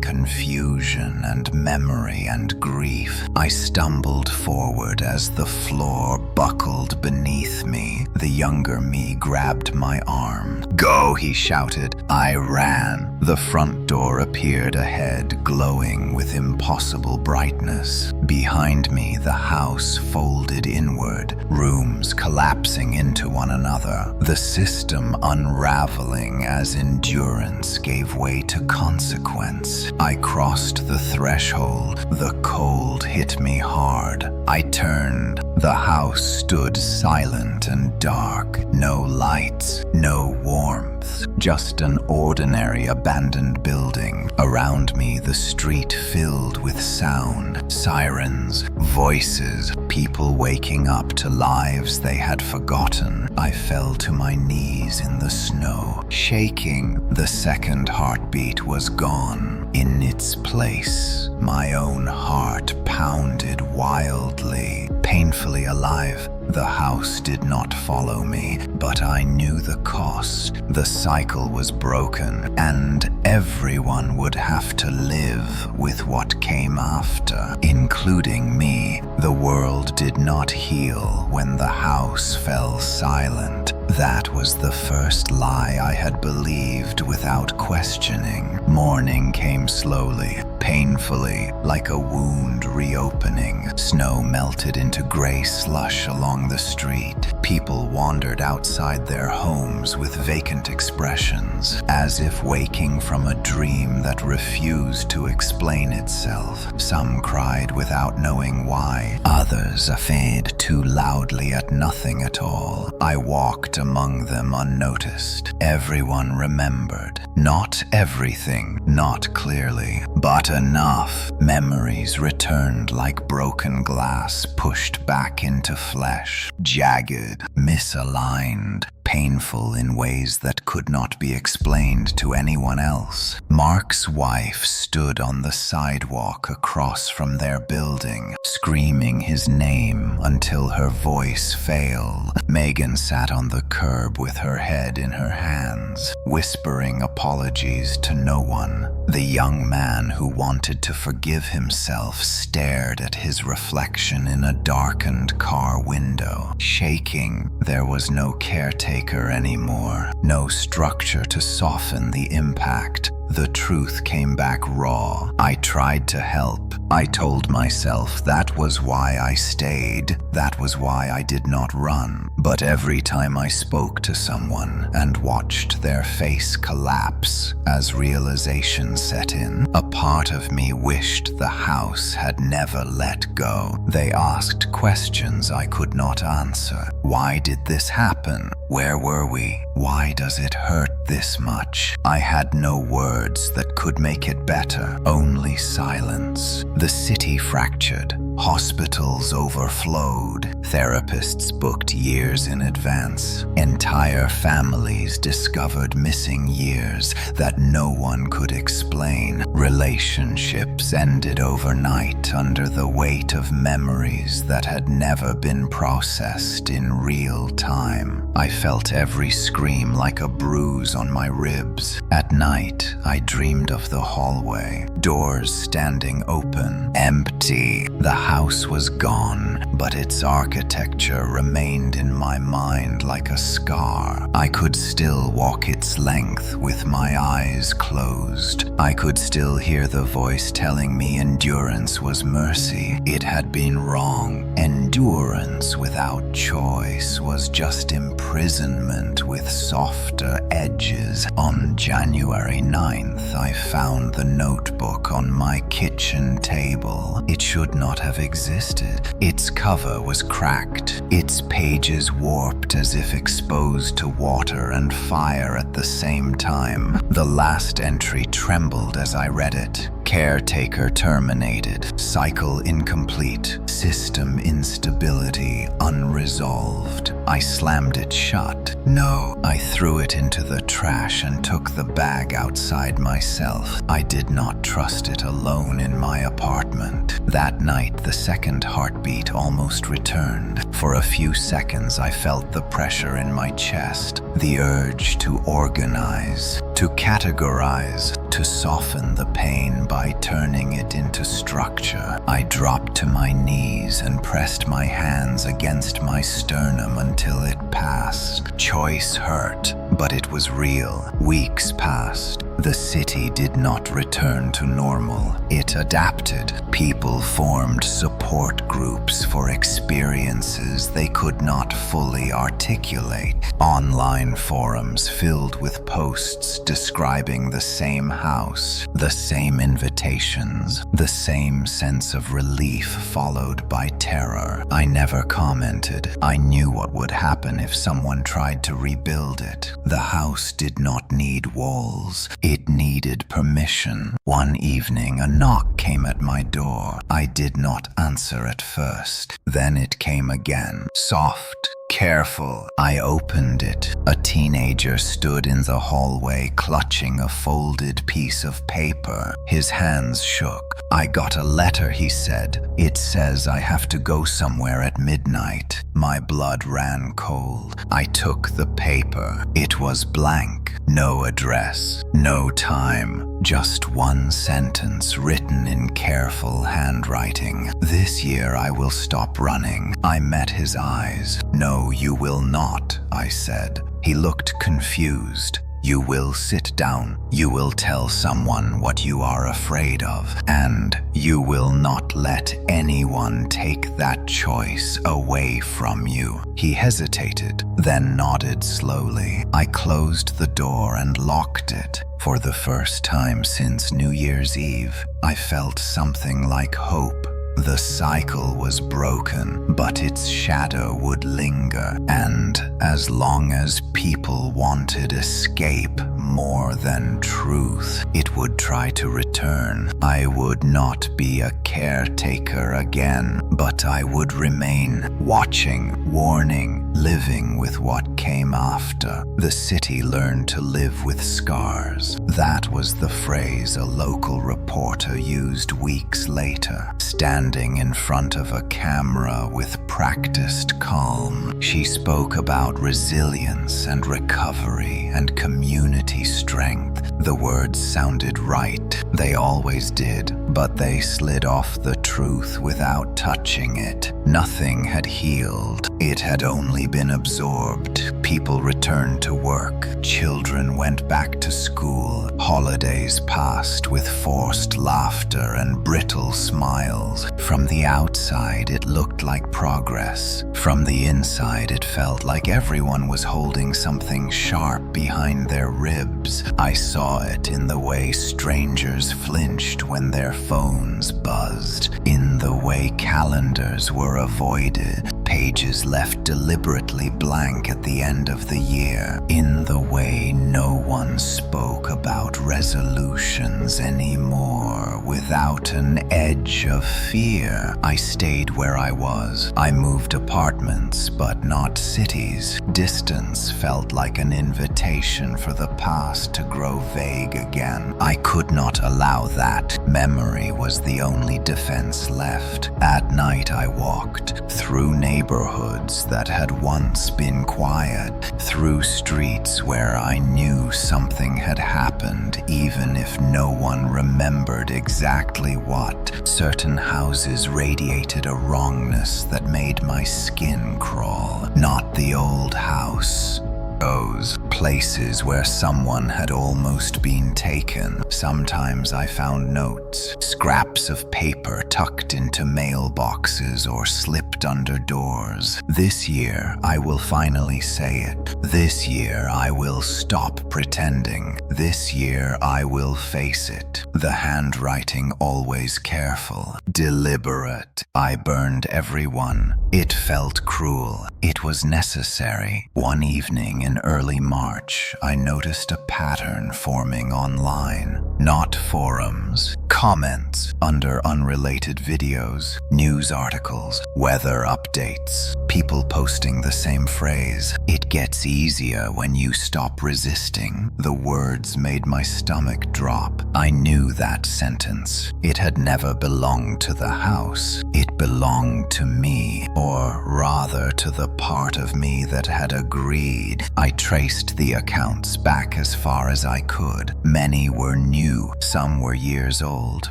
confusion and memory and grief. I stumbled forward as the floor buckled beneath me. The younger me grabbed my arm. "Go," he shouted. I ran. The front door appeared ahead, glowing with impossible brightness. Behind me, the house folded inward, rooms collapsing into one another, the system unraveling as endurance gave way to consequence. I crossed the threshold. The cold hit me hard. I turned. The house stood silent and dark. No lights, no warmth, just an ordinary abandoned building. Around me, the street filled with sound, sirens, voices, people waking up to lives they had forgotten. I fell to my knees in the snow, shaking. The second heartbeat was gone. In its place, my own heart pounded wildly, painfully alive. The house did not follow me, but I knew the cost. The cycle was broken, and everyone would have to live with what came after, including me. The world did not heal when the house fell silent. That was the first lie I had believed without questioning. Morning came slowly, painfully, like a wound reopening. Snow melted into gray slush along the street. People wandered outside their homes with vacant expressions, as if waking from a dream that refused to explain itself. Some cried without knowing why. Others affed too loudly at nothing at all. I walked among them unnoticed. Everyone remembered. Not everything, not clearly, but enough. Memories returned like broken glass pushed back into flesh, jagged, misaligned, painful in ways that could not be explained to anyone else. Mark's wife stood on the sidewalk across from their building, screaming his name until her voice failed. Megan sat on the curb with her head in her hands, whispering apologies to no one. The young man who wanted to forgive himself stared at his reflection in a darkened car window, shaking. There was no caretaker anymore, no structure to soften the impact. The truth came back raw. I tried to help. I told myself that was why I stayed. That was why I did not run. But every time I spoke to someone and watched their face collapse as realization set in, a part of me wished the house had never let go. They asked questions I could not answer. Why did this happen? Where were we? Why does it hurt this much? I had no words that could make it better, only silence. The city fractured. Hospitals overflowed. Therapists booked years in advance. Entire families discovered missing years that no one could explain. Relationships ended overnight under the weight of memories that had never been processed in real time. I felt every scream like a bruise on my ribs. At night, I dreamed of the hallway, doors standing open, empty. The house was gone, but its architecture remained in my mind like a scar. I could still walk its length with my eyes closed. I could still hear the voice telling me endurance was mercy. It had been wrong. Endurance without choice was just imprisonment with softer edges. On January 9th, I found the notebook on my kitchen table. It should not have existed. Its cover was cracked, its pages warped as if exposed to water and fire at the same time. The last entry trembled as I read it. Caretaker terminated, cycle incomplete, system instability unresolved. I slammed it shut. No, I threw it into the trash and took the bag outside myself. I did not trust it alone in my apartment. That night, the second heartbeat almost returned. For a few seconds, I felt the pressure in my chest, the urge to organize, to categorize, to soften the pain by turning it into structure. I dropped to my knees and pressed my hands against my sternum until it passed. Choice hurt, but it was real. Weeks passed. The city did not return to normal. It adapted. People formed support groups for experiences they could not fully articulate. Online forums filled with posts describing the same house, the same invitations, the same sense of relief followed by terror. I never commented. I knew what would happen if someone tried to rebuild it. The house did not need walls. It needed permission. One evening, a knock came at my door. I did not answer at first. Then it came again, soft, careful. I opened it. A teenager stood in the hallway clutching a folded piece of paper. His hands shook. "I got a letter," he said. "It says I have to go somewhere at midnight." My blood ran cold. I took the paper. It was blank. No address, no time, just one sentence written in careful handwriting. "This year I will stop running." I met his eyes. "No, you will not," I said. He looked confused. "You will sit down. You will tell someone what you are afraid of, and you will not let anyone take that choice away from you." He hesitated, then nodded slowly. I closed the door and locked it. For the first time since New Year's Eve, I felt something like hope. The cycle was broken, but its shadow would linger, and as long as people wanted escape more than truth, it would try to return. I would not be a caretaker again, but I would remain, watching, warning, living with what came after. The city learned to live with scars. That was the phrase a local reporter used weeks later. Standing in front of a camera with practiced calm, she spoke about resilience and recovery and community strength. The words sounded right. They always did, but they slid off the truth without touching it. Nothing had healed. It had only been absorbed. People returned to work. Children went back to school. Holidays passed with forced laughter and brittle smiles. From the outside, it looked like progress. From the inside, it felt like everyone was holding something sharp behind their ribs. I saw it in the way strangers flinched when their phones buzzed, in the way calendars were avoided, pages left deliberately blank at the end of the year, in the way no one spoke about resolutions anymore without an edge of fear. I stayed where I was. I moved apartments, but not cities. Distance felt like an invitation for the past to grow vague again. I could not allow that. Memory was the only defense left. At night I walked through neighborhoods that had once been quiet, through streets where I knew something had happened, even if no one remembered exactly what. Certain houses radiated a wrongness that made my skin crawl. Not the old house. Those places where someone had almost been taken. Sometimes I found notes, scraps of paper tucked into mailboxes or slipped under doors. This year, I will finally say it. This year, I will stop pretending. This year, I will face it. The handwriting always careful, deliberate. I burned every one. It felt cruel. It was necessary. One evening in early March, I noticed a pattern forming online. Not forums, comments under unrelated videos, news articles, weather updates, people posting the same phrase. It gets easier when you stop resisting. The words made my stomach drop. I knew that sentence. It had never belonged to the house. It belonged to me, or rather to the part of me that had agreed. I traced the accounts back as far as I could. Many were new, some were years old,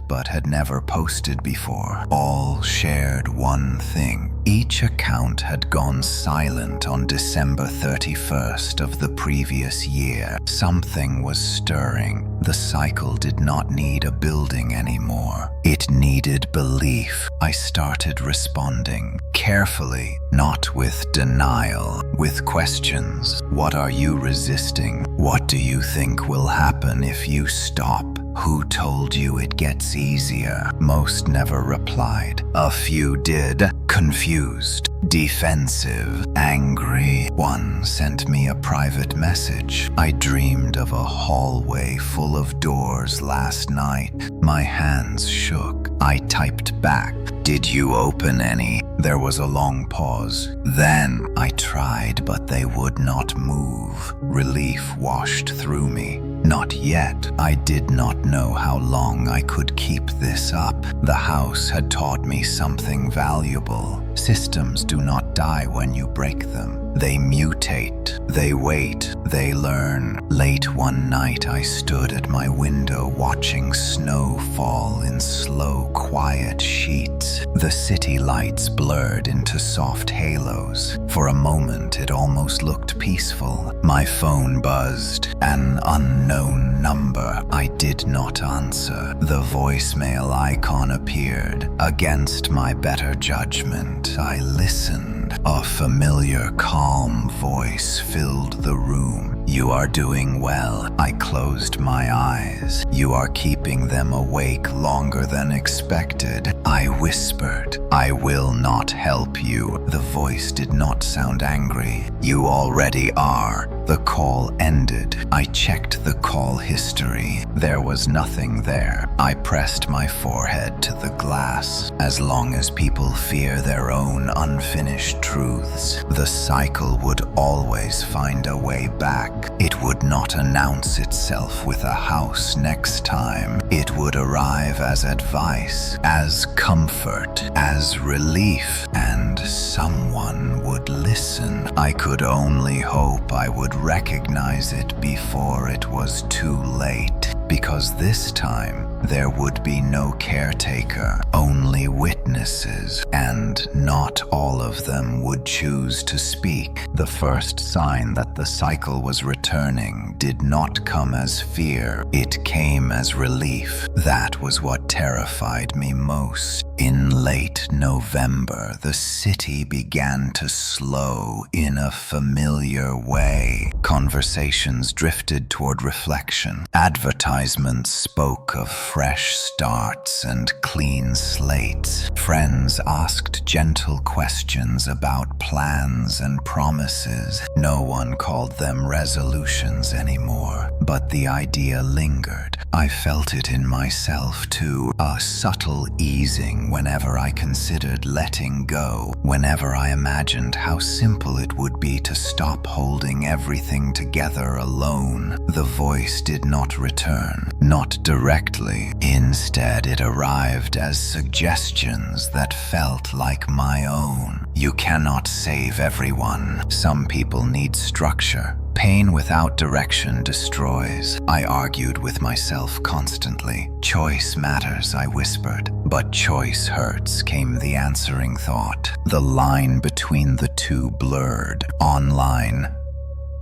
but had never posted before. All shared one thing. Each account had gone silent on December 31st of the previous year. Something was stirring. The cycle did not need a building anymore. It needed belief. I started responding, carefully, not with denial, with questions. What are you resisting? What do you think will happen if you stop? Who told you it gets easier? Most never replied. A few did, confused, defensive, angry. One sent me a private message. I dreamed of a hallway full of doors last night. My hands shook. I typed back, "Did you open any?" There was a long pause. Then I tried, but they would not move. Relief washed through me. Not yet. I did not know how long I could keep this up. The house had taught me something valuable. Systems do not die when you break them. They mutate, they wait, they learn. Late one night I stood at my window watching snow fall in slow, quiet sheets. The city lights blurred into soft halos. For a moment it almost looked peaceful. My phone buzzed. An unknown number. I did not answer. The voicemail icon appeared. Against my better judgment, I listened. A familiar, calm voice filled the room. "You are doing well." I closed my eyes. "You are keeping them awake longer than expected." I whispered. "I will not help you." The voice did not sound angry. "You already are." The call ended. I checked the call history. There was nothing there. I pressed my forehead to the glass. As long as people fear their own unfinished truths, the cycle would always find a way back. It would not announce itself with a house next time. It would arrive as advice, as comfort, as relief, and someone would listen. I could only hope I would recognize it before it was too late, because this time there would be no caretaker, only witnesses, and not all of them would choose to speak. The first sign that the cycle was returning did not come as fear, it came as relief. That was what terrified me most. In late November, the city began to slow in a familiar way. Conversations drifted toward reflection. Advertisements spoke of fresh starts and clean slates. Friends asked gentle questions about plans and promises. No one called them resolutions anymore, but the idea lingered. I felt it in myself too, a subtle easing whenever I considered letting go, whenever I imagined how simple it would be to stop holding everything together alone. The voice did not return, not directly. Instead, it arrived as suggestions that felt like my own. You cannot save everyone. Some people need structure. Pain without direction destroys. I argued with myself constantly. Choice matters, I whispered. But choice hurts, came the answering thought. The line between the two blurred. Online.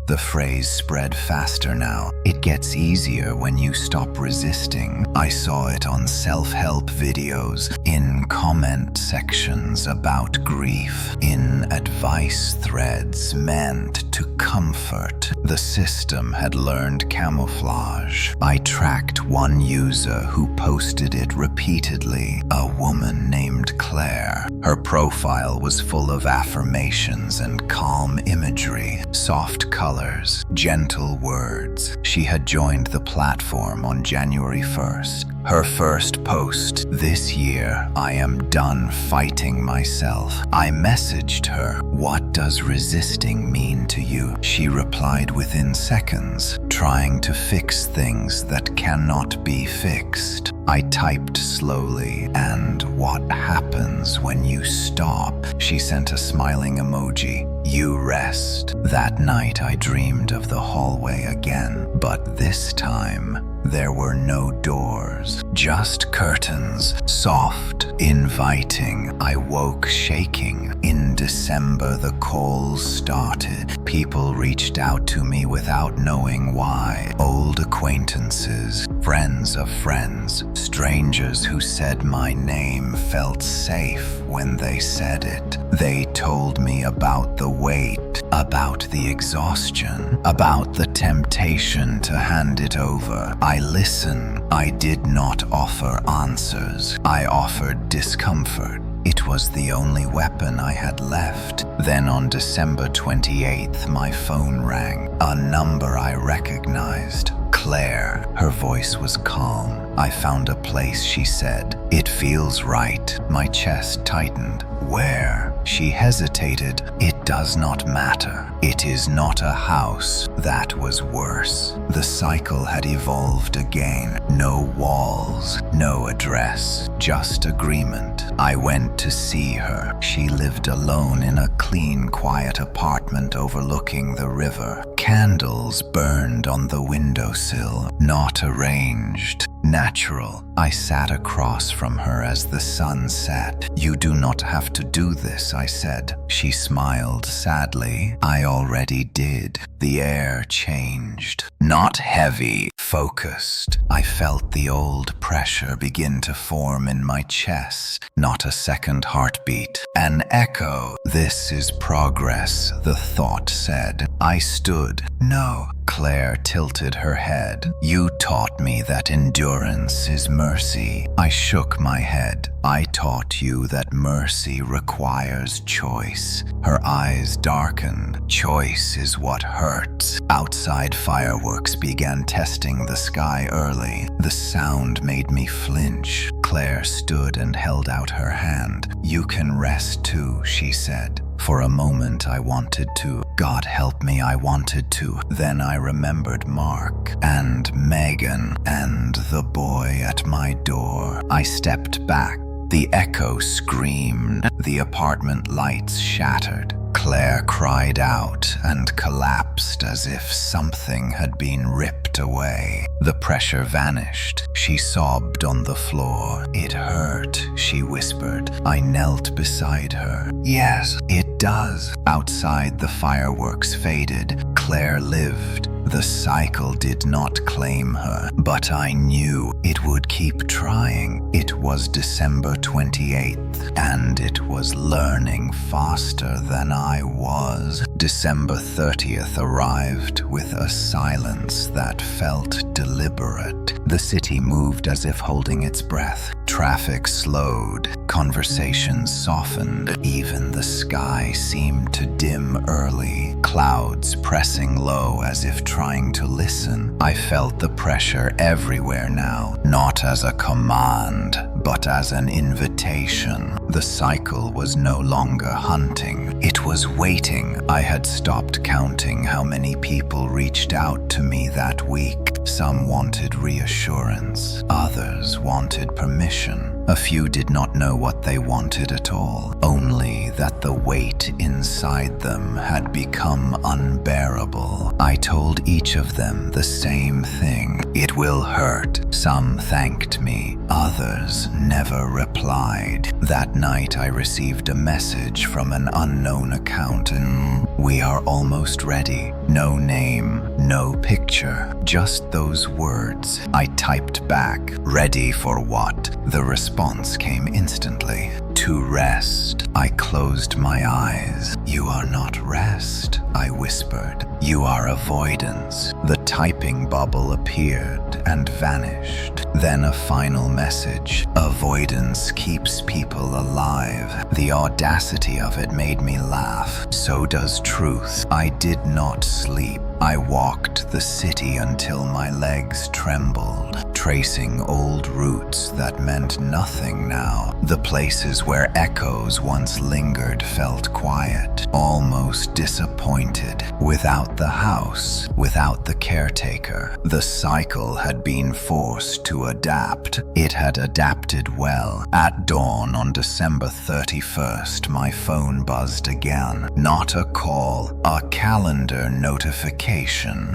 The phrase spread faster now. It gets easier when you stop resisting. I saw it on self-help videos, in comment sections about grief, in advice threads meant to comfort. The system had learned camouflage. I tracked one user who posted it repeatedly, a woman named Claire. Her profile was full of affirmations and calm imagery, soft colors, gentle words. She had joined the platform on January 1st. Her first post: "This year, I am done fighting myself." I messaged her, "What does resisting mean to you?" She replied within seconds, "Trying to fix things that cannot be fixed." I typed slowly, "And what happens when you stop?" She sent a smiling emoji. "You rest." That night I dreamed of the hallway again, but this time there were no doors, just curtains, soft, inviting. I woke shaking. In December, the calls started. People reached out to me without knowing why. Old acquaintances, friends of friends, strangers who said my name felt safe when they said it. They told me about the weight, about the exhaustion, about the temptation to hand it over. I listened. I did not offer answers. I offered discomfort. It was the only weapon I had left. Then on December 28th, my phone rang. A number I recognized. Claire. Her voice was calm. "I found a place," she said. "It feels right." My chest tightened. "Where?" She hesitated. "It does not matter. It is not a house. That was worse. The cycle had evolved again. No walls, no address, just agreement. I went to see her. She lived alone in a clean, quiet apartment overlooking the river. Candles burned on the windowsill, not arranged, natural. I sat across from her as the sun set. "You do not have to do this," I said. She smiled sadly. "I already did." The air changed. Not heavy, focused. I felt the old pressure begin to form in my chest. Not a second heartbeat. An echo. "This is progress," the thought said. I stood. "No." Claire tilted her head. "You taught me that endurance is mercy." I shook my head. "I taught you that mercy requires choice." Her eyes darkened. "Choice is what hurts." Outside fireworks began testing the sky early. The sound made me flinch. Claire stood and held out her hand. "You can rest too," she said. For a moment I wanted to. God help me, I wanted to. Then I remembered Mark and Megan and the boy at my door. I stepped back. The echo screamed. The apartment lights shattered. Claire cried out and collapsed as if something had been ripped away. The pressure vanished. She sobbed on the floor. "It hurt," she whispered. I knelt beside her. "Yes, it does." Outside, the fireworks faded. Claire lived. The cycle did not claim her, but I knew it would keep trying. It was December 28th, and it was learning faster than I was. December 30th arrived with a silence that felt deliberate. The city moved as if holding its breath. Traffic slowed. Conversations softened. Even the sky seemed to dim early. Clouds pressing low as if trying to listen. I felt the pressure everywhere now, not as a command, but as an invitation. The cycle was no longer hunting. It was waiting. I had stopped counting how many people reached out to me that week. Some wanted reassurance. Others wanted permission. A few did not know what they wanted at all, only that the weight inside them had become unbearable. I told each of them the same thing. It will hurt. Some thanked me. Others never replied. That night I received a message from an unknown account and "We are almost ready." No name, no picture, just those words. I typed back, "Ready for what?" The response came instantly. "To rest." I closed my eyes. "You are not rest," I whispered. "You are avoidance." The typing bubble appeared and vanished. Then a final message. "Avoidance keeps people alive." The audacity of it made me laugh. So does truth. I did not sleep. I walked the city until my legs trembled, tracing old routes that meant nothing now. The places where echoes once lingered felt quiet, almost disappointed. Without the house, without the caretaker, the cycle had been forced to adapt. It had adapted well. At dawn on December 31st, my phone buzzed again. Not a call, a calendar notification.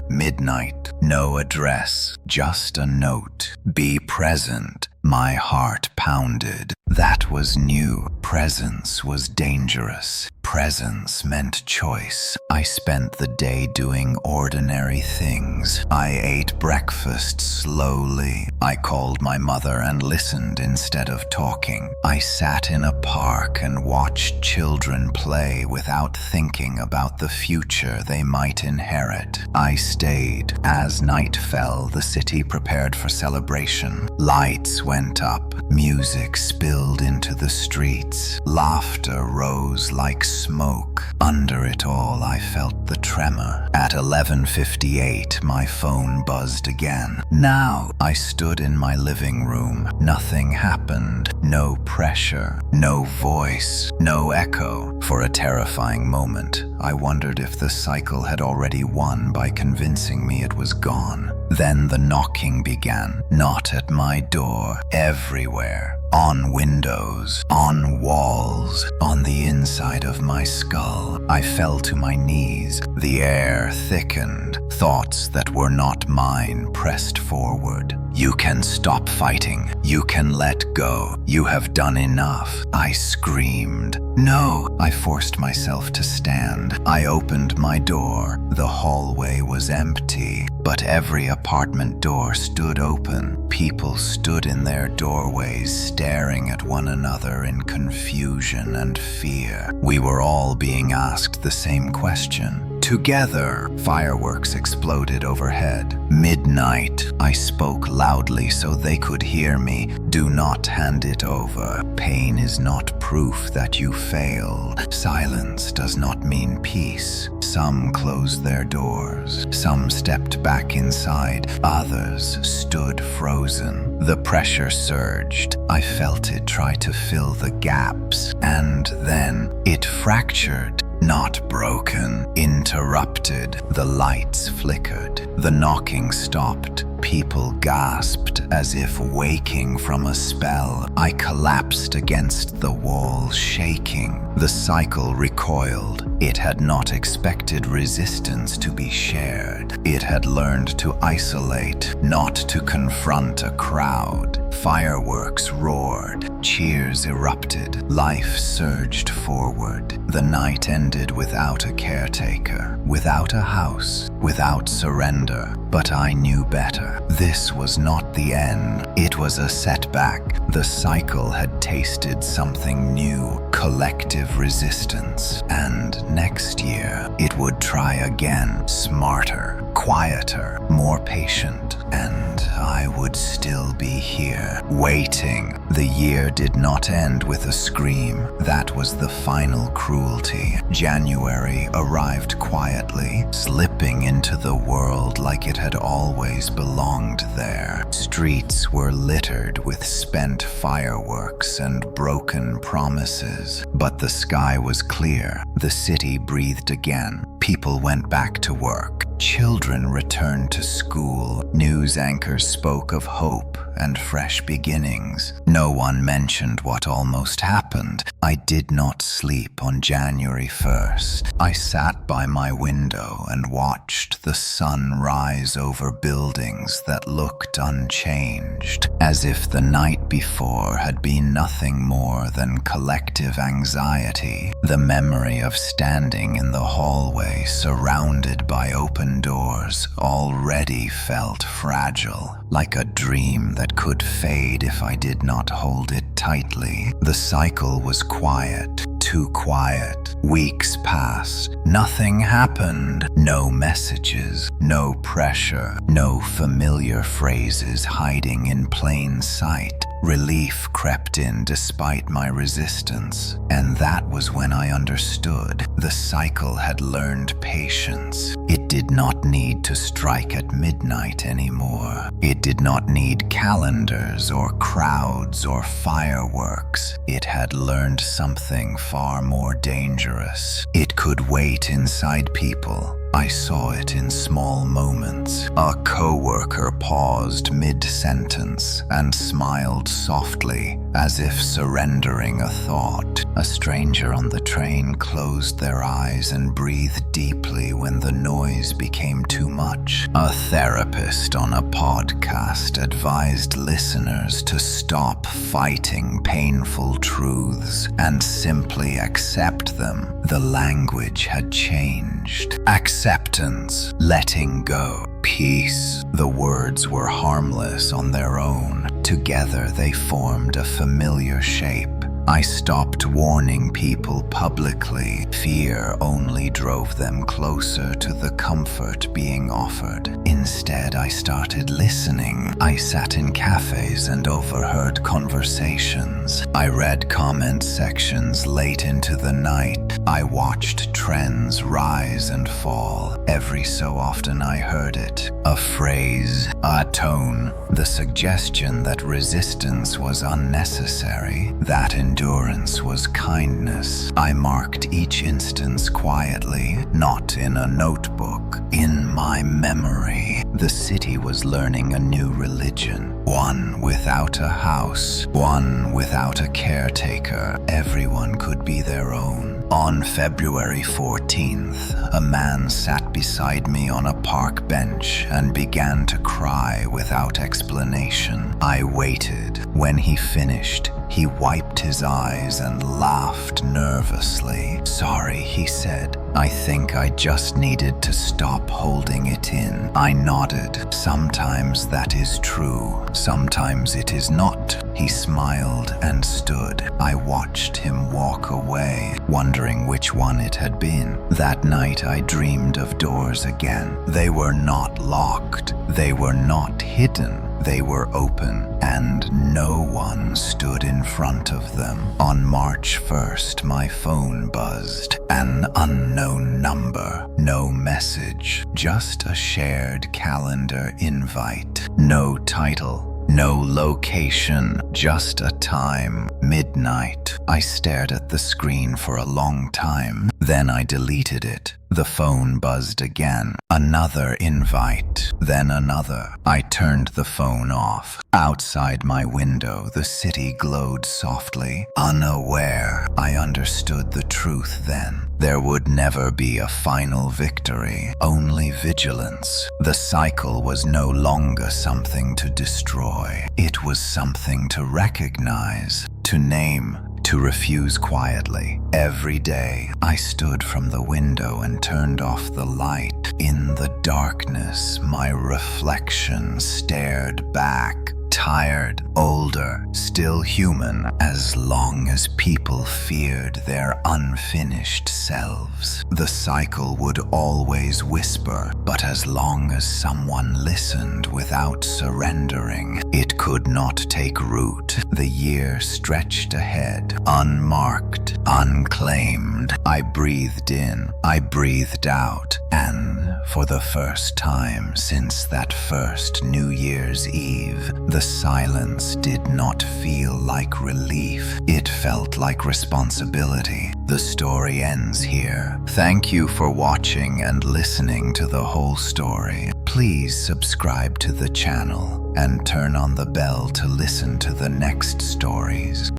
Midnight. No address, just a note. "Be present." My heart pounded. That was new. Presence was dangerous. Presence meant choice. I spent the day doing ordinary things. I ate breakfast slowly. I called my mother and listened instead of talking. I sat in a park and watched children play without thinking about the future they might inherit. I stayed. As night fell, the city prepared for celebration. Lights went up. Music spilled into the streets. Laughter rose like smoke. Under it all, I felt the tremor. At 11:58, my phone buzzed again. Now, I stood in my living room. Nothing happened. No pressure. No voice. No echo. For a terrifying moment, I wondered if the cycle had already won by convincing me it was gone. Then the knocking began, not at my door, everywhere. On windows, on walls, on the inside of my skull. I fell to my knees. The air thickened. Thoughts that were not mine pressed forward. You can stop fighting. You can let go. You have done enough. I screamed. No, I forced myself to stand. I opened my door. The hallway was empty, but every apartment door stood open. People stood in their doorways, staring at one another in confusion and fear. We were all being asked the same question. Together, fireworks exploded overhead. Midnight, I spoke loudly so they could hear me. Do not hand it over. Pain is not proof that you failed. Silence does not mean peace. Some closed their doors. Some stepped back inside. Others stood frozen. The pressure surged. I felt it try to fill the gaps. And then it fractured. Not broken, interrupted. The lights flickered. The knocking stopped. People gasped as if waking from a spell. I collapsed against the wall, shaking. The cycle recoiled. It had not expected resistance to be shared. It had learned to isolate, not to confront a crowd. Fireworks roared. Cheers erupted. Life surged forward. The night ended without a caretaker, without a house, without surrender. But I knew better. This was not the end. It was a setback. The cycle had tasted something new, collective resistance. And next year, it would try again, smarter, quieter, more patient. And I would still be here, waiting. The year did not end with a scream. That was the final cruelty. January arrived quietly, slipping into the world like it had always belonged there. Streets were littered with spent fireworks and broken promises. But the sky was clear. The city breathed again. People went back to work. Children returned to school. News anchors spoke of hope and fresh beginnings. No one mentioned what almost happened. I did not sleep on January 1st. I sat by my window and watched the sun rise over buildings that looked unchanged, as if the night before had been nothing more than collective anxiety. The memory of standing in the hallway surrounded by open doors already felt fragile, like a dream that could fade if I did not hold it tightly. The cycle was quiet, too quiet. Weeks passed. Nothing happened. No messages, no pressure, no familiar phrases hiding in plain sight. Relief crept in despite my resistance, and that was when I understood. The cycle had learned patience. It did not need to strike at midnight anymore. It did not need calendars or crowds or fireworks. It had learned something far more dangerous. It could wait inside people. I saw it in small moments. A coworker paused mid-sentence and smiled softly, as if surrendering a thought. A stranger on the train closed their eyes and breathed deeply when the noise became too much. A therapist on a podcast advised listeners to stop fighting painful truths and simply accept them. The language had changed. Acceptance, letting go, peace. The words were harmless on their own. Together they formed a familiar shape. I stopped warning people publicly. Fear only drove them closer to the comfort being offered. Instead, I started listening. I sat in cafes and overheard conversations. I read comment sections late into the night. I watched trends rise and fall. Every so often I heard it. A phrase, a tone, the suggestion that resistance was unnecessary, that endurance was kindness. I marked each instance quietly, not in a notebook, in my memory. The city was learning a new religion, one without a house, one without a caretaker. Everyone could be their own. On February 14th, a man sat beside me on a park bench and began to cry without explanation. I waited. When he finished, he wiped his eyes and laughed nervously. "Sorry," he said. "I think I just needed to stop holding it in." I nodded. "Sometimes that is true. Sometimes it is not." He smiled and stood. I watched him walk away, wondering which one it had been. That night I dreamed of doors again. They were not locked. They were not hidden. They were open, and no one stood in front of them. On March 1st, my phone buzzed. An unknown number. No message, just a shared calendar invite. No title. No location, just a time, midnight. I stared at the screen for a long time. Then I deleted it. The phone buzzed again. Another invite, then another. I turned the phone off. Outside my window, the city glowed softly. Unaware, I understood the truth then. There would never be a final victory, only vigilance. The cycle was no longer something to destroy. It was something to recognize, to name, to refuse quietly. Every day, I stood from the window and turned off the light. In the darkness, my reflection stared back. Tired, older, still human, as long as people feared their unfinished selves. The cycle would always whisper, but as long as someone listened without surrendering, it could not take root. The year stretched ahead, unmarked, unclaimed. I breathed in, I breathed out, and for the first time since that first New Year's Eve, the silence did not feel like relief. It felt like responsibility. The story ends here. Thank you for watching and listening to the whole story. Please subscribe to the channel and turn on the bell to listen to the next stories.